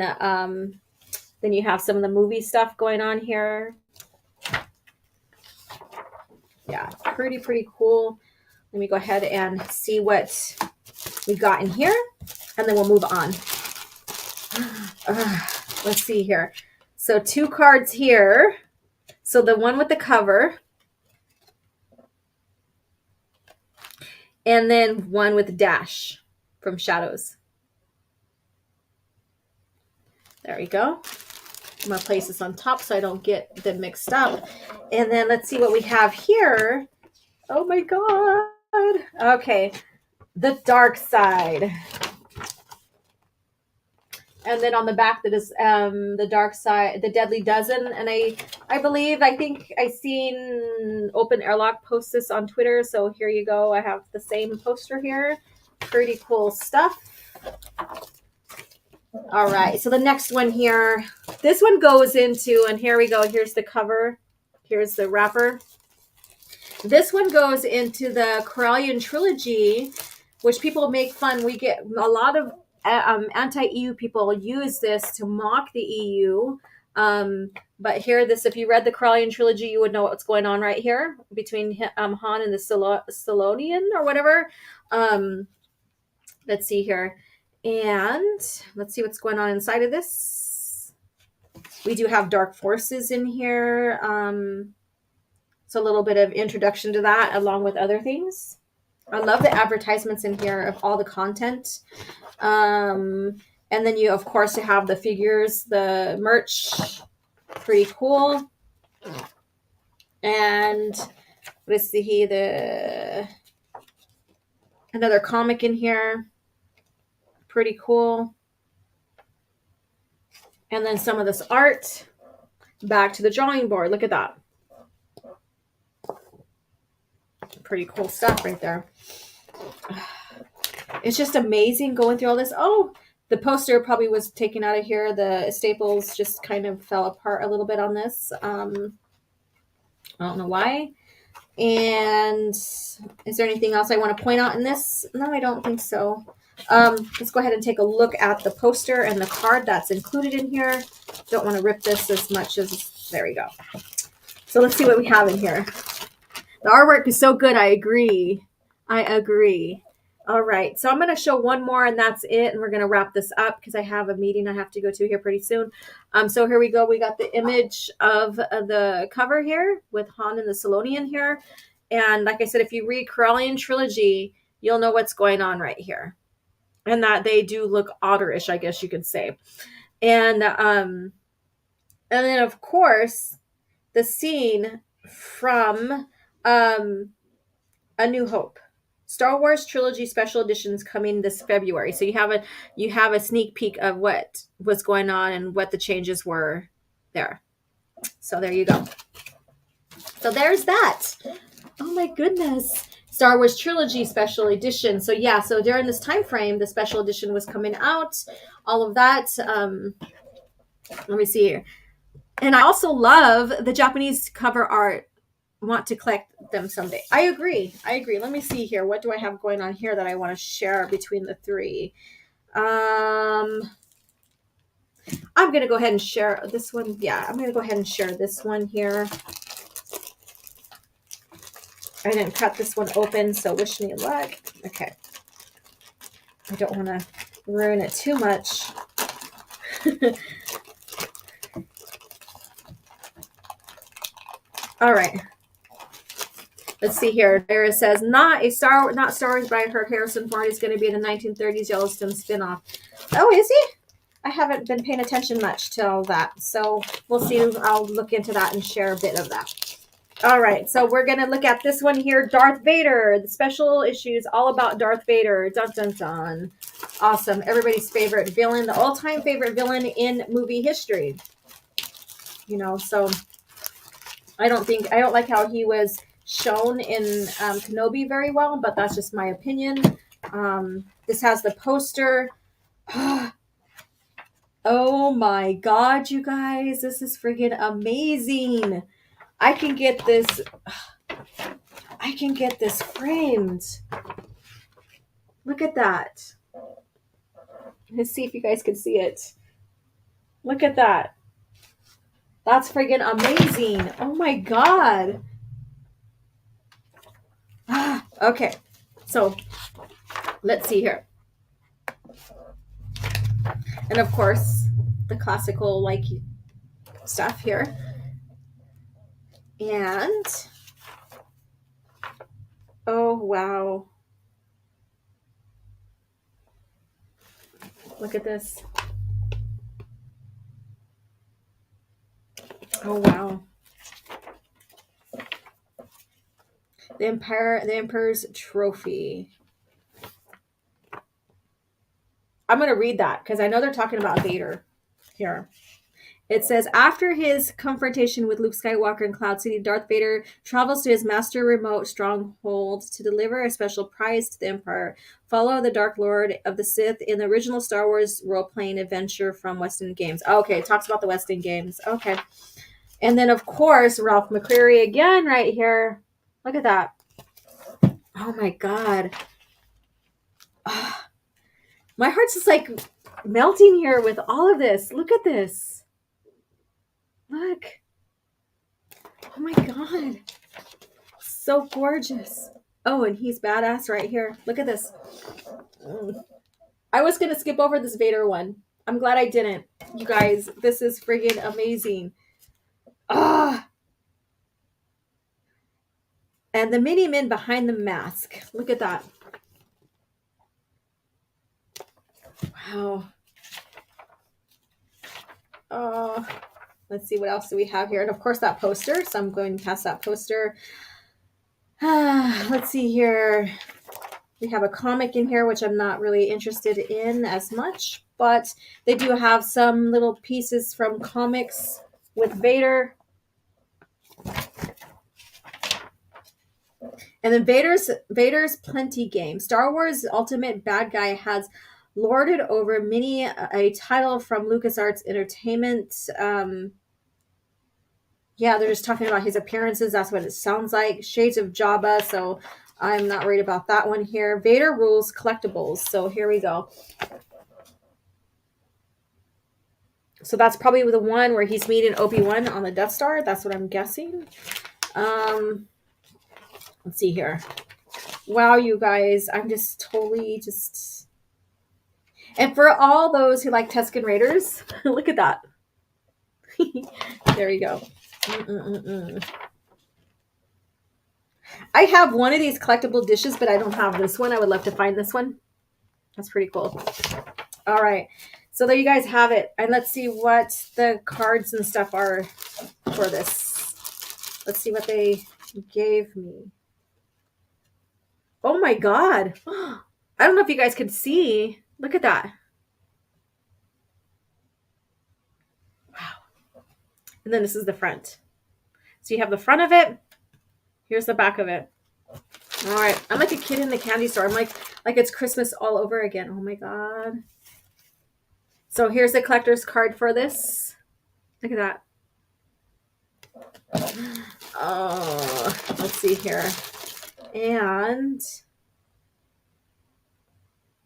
you have some of the movie stuff going on here. Yeah, pretty cool. Let me go ahead and see what we got in here, and then we'll move on. Let's see here. So 2 cards here. So the one with the cover, and then one with Dash from Shadows. There we go. I'm going to place this on top so I don't get them mixed up. And then let's see what we have here. Oh my God. Okay. The Dark Side. And then on the back that is the Dark Side, the Deadly Dozen. And I think I seen Open Airlock post this on Twitter. So here you go. I have the same poster here. Pretty cool stuff. All right, so the next one here, this one goes into, and here we go. Here's the cover. Here's the wrapper. This one goes into the Korean Trilogy, which people make fun. We get a lot of anti-EU people use this to mock the EU. But here, if you read the Korean Trilogy, you would know what's going on right here between Han and the Solonian or whatever. Let's see here. And let's see what's going on inside of this. We do have Dark Forces in here. So a little bit of introduction to that along with other things. I love the advertisements in here of all the content. And then you, of course, you have the figures, the merch. Pretty cool. And let's see another comic in here. Pretty cool. And then some of this art. Back to the drawing board. Look at that. Pretty cool stuff right there. It's just amazing going through all this. Oh, the poster probably was taken out of here. The staples just kind of fell apart a little bit on this. I don't know why. And is there anything else I want to point out in this? No, I don't think so. Let's go ahead and take a look at the poster and the card that's included in here. Don't want to rip this as much as, there we go. So let's see what we have in here. The artwork is so good. I agree. All right. So I'm going to show one more and that's it. And we're going to wrap this up because I have a meeting I have to go to here pretty soon. So here we go. We got the image of the cover here with Han and the Solonian here. And like I said, if you read Korean Trilogy, you'll know what's going on right here. And that they do look otterish, I guess you could say. And then, of course, the scene from A New Hope. Star Wars Trilogy Special Editions coming this February. So you have a sneak peek of what was going on and what the changes were there. So there you go. So there's that. Oh my goodness. Star Wars Trilogy Special Edition. So yeah, so during this time frame, the special edition was coming out. All of that. Let me see here. And I also love the Japanese cover art. Want to collect them someday. I agree. Let me see here. What do I have going on here that I want to share between the three? I'm going to go ahead and share this one. Yeah, I'm going to go ahead and share this one here. I didn't cut this one open, so wish me luck. Okay. I don't want to ruin it too much. All right. Let's see here. There it says, not Star Wars, but I heard Harrison Ford is going to be in the 1930s Yellowstone spinoff. Oh, is he? I haven't been paying attention much to all that. So we'll see. I'll look into that and share a bit of that. All right. So we're going to look at this one here. Darth Vader. The special issues all about Darth Vader. Dun, dun, dun. Awesome. Everybody's favorite villain. The all-time favorite villain in movie history. You know, so I don't like how he was shown in Kenobi very well, but that's just my opinion. This has the poster. Oh my god, you guys, this is freaking amazing. I can get this framed. Look at that. Let's see if you guys can see it. Look at that. That's freaking amazing. Oh my god. Okay, so let's see here. And of course, the classical like stuff here. And oh wow. Look at this. Oh wow. The Emperor's Trophy. I'm going to read that because I know they're talking about Vader here. It says, after his confrontation with Luke Skywalker in Cloud City, Darth Vader travels to his master remote stronghold to deliver a special prize to the Emperor. Follow the Dark Lord of the Sith in the original Star Wars role-playing adventure from West End Games. Okay, it talks about the West End Games. Okay. And then, of course, Ralph McQuarrie again right here. Look at that. Oh, my God. Oh, my heart's just like melting here with all of this. Look at this. Look. Oh, my God. So gorgeous. Oh, and he's badass right here. Look at this. I was going to skip over this Vader one. I'm glad I didn't. You guys, this is friggin' amazing. Ah. And the mini-men behind the mask. Look at that. Wow. Oh, let's see what else do we have here. And of course that poster. So I'm going past that poster. Let's see here. We have a comic in here, which I'm not really interested in as much. But they do have some little pieces from comics with Vader. And then Vader's Plenty Game. Star Wars Ultimate Bad Guy has lorded over many a title from LucasArts Entertainment. Yeah, they're just talking about his appearances. That's what it sounds like. Shades of Jabba. So I'm not worried about that one here. Vader Rules Collectibles. So here we go. So that's probably the one where he's meeting Obi-Wan on the Death Star. That's what I'm guessing. Let's see here. Wow, you guys. I'm just totally just... And for all those who like Tusken Raiders, look at that. There you go. I have one of these collectible dishes, but I don't have this one. I would love to find this one. That's pretty cool. All right. So there you guys have it. And let's see what the cards and stuff are for this. Let's see what they gave me. Oh my God. I don't know if you guys could see. Look at that. Wow. And then this is the front. So you have the front of it. Here's the back of it. All right. I'm like a kid in the candy store. I'm like it's Christmas all over again. Oh my God. So here's the collector's card for this. Look at that. Oh, let's see here. And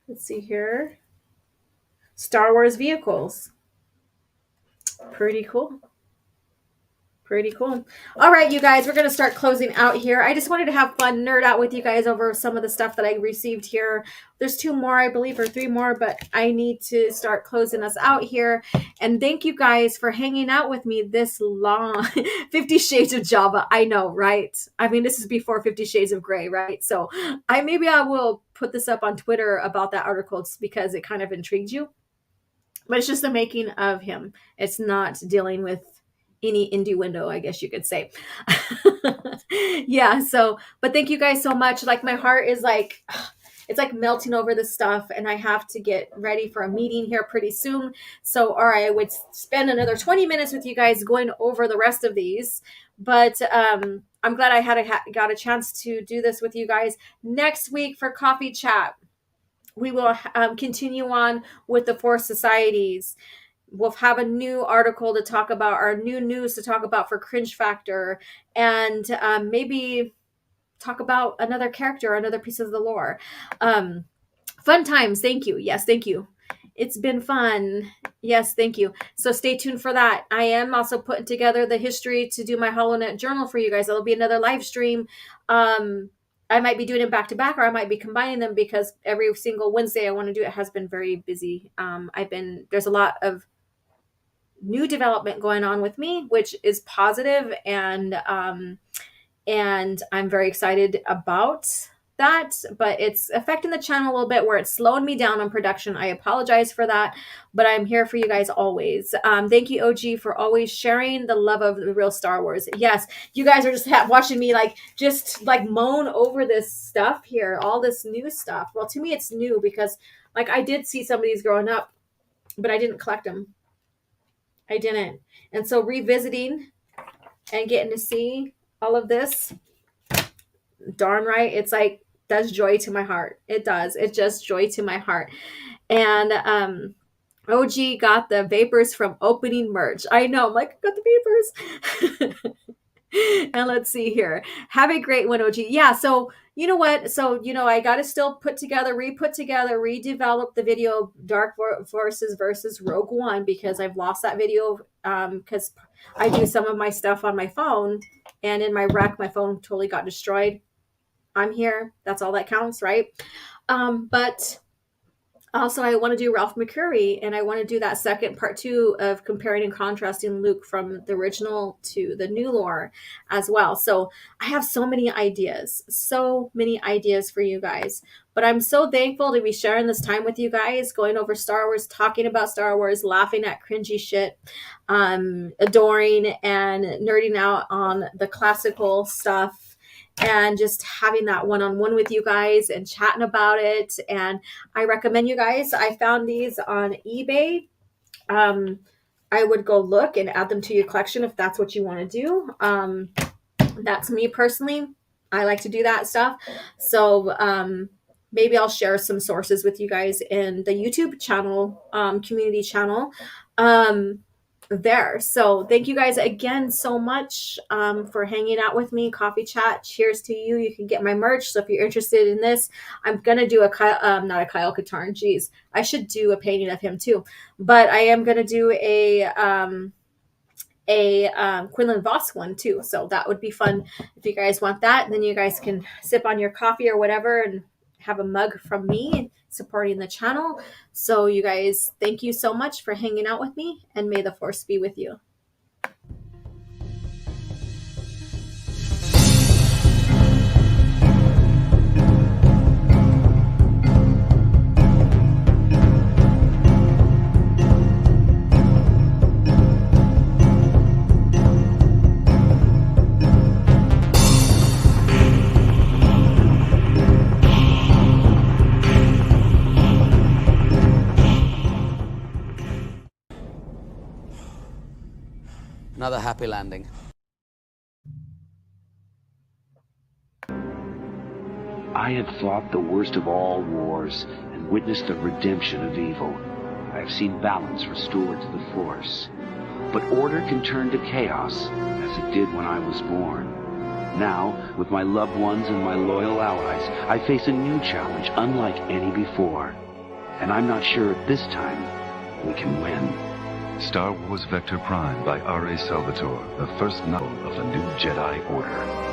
let's see here. Star Wars vehicles. Pretty cool. Pretty cool. All right, you guys, we're going to start closing out here. I just wanted to have fun, nerd out with you guys over some of the stuff that I received here. There's 2 more, I believe, or 3 more, but I need to start closing us out here. And thank you guys for hanging out with me this long. 50 Shades of Java. I know, right? I mean, this is before 50 Shades of Grey, right? So maybe I will put this up on Twitter about that article just because it kind of intrigued you. But it's just the making of him. It's not dealing with any innuendo, I guess you could say. Yeah, so, but thank you guys so much. Like, my heart is like, it's like melting over this stuff, and I have to get ready for a meeting here pretty soon. So, or I would spend another 20 minutes with you guys going over the rest of these. But I'm glad I got a chance to do this with you guys. Next week for Coffee Chat, we will continue on with the 4 societies. We'll have a new article to talk about, our new news to talk about for Cringe Factor, and maybe talk about another character, another piece of the lore. Fun times. Thank you. Yes, thank you. It's been fun. Yes, thank you. So stay tuned for that. I am also putting together the history to do my HoloNet journal for you guys. That'll be another live stream. I might be doing it back to back, or I might be combining them because every single Wednesday I want to do it has been very busy. There's a lot of new development going on with me, which is positive, and I'm very excited about that, but it's affecting the channel a little bit where it's slowing me down on production. I apologize for that, but I'm here for you guys always. Thank you, OG, for always sharing the love of the real Star Wars. Yes, you guys are just watching me just moan over this stuff here, all this new stuff. Well, to me, it's new because I did see some of these growing up, but I didn't collect them. I didn't. And so revisiting and getting to see all of this, darn right, it's does joy to my heart. It does. It just joy to my heart. And OG got the vapors from opening merch. I know, I'm I got the vapors. And let's see here. Have a great one, OG. Yeah, so you know what? So, I got to still re-put together, redevelop the video Dark Forces versus Rogue One, because I've lost that video because I do some of my stuff on my phone, and in my wreck, my phone totally got destroyed. I'm here. That's all that counts, right? But also, I want to do Ralph McCurry, and I want to do that second part 2 of comparing and contrasting Luke from the original to the new lore as well. So I have so many ideas for you guys. But I'm so thankful to be sharing this time with you guys, going over Star Wars, talking about Star Wars, laughing at cringy shit, adoring and nerding out on the classical stuff, and just having that one-on-one with you guys and chatting about it. And I recommend you guys, I found these on eBay. I would go look and add them to your collection if that's what you want to do. That's me personally. I like to do that stuff. So maybe I'll share some sources with you guys in the YouTube channel, community channel. There. So thank you guys again so much for hanging out with me. Coffee Chat. Cheers to you. You can get my merch. So if you're interested in this, I'm gonna do not a Kyle Katarn. Jeez, I should do a painting of him too. But I am gonna do a Quinlan Voss one too. So that would be fun if you guys want that. And then you guys can sip on your coffee or whatever and have a mug from me supporting the channel. So you guys, thank you so much for hanging out with me, and may the Force be with you. Another happy landing. I had fought the worst of all wars and witnessed the redemption of evil. I have seen balance restored to the Force. But order can turn to chaos, as it did when I was born. Now, with my loved ones and my loyal allies, I face a new challenge unlike any before. And I'm not sure this time we can win. Star Wars Vector Prime by R.A. Salvatore, the first novel of the new Jedi Order.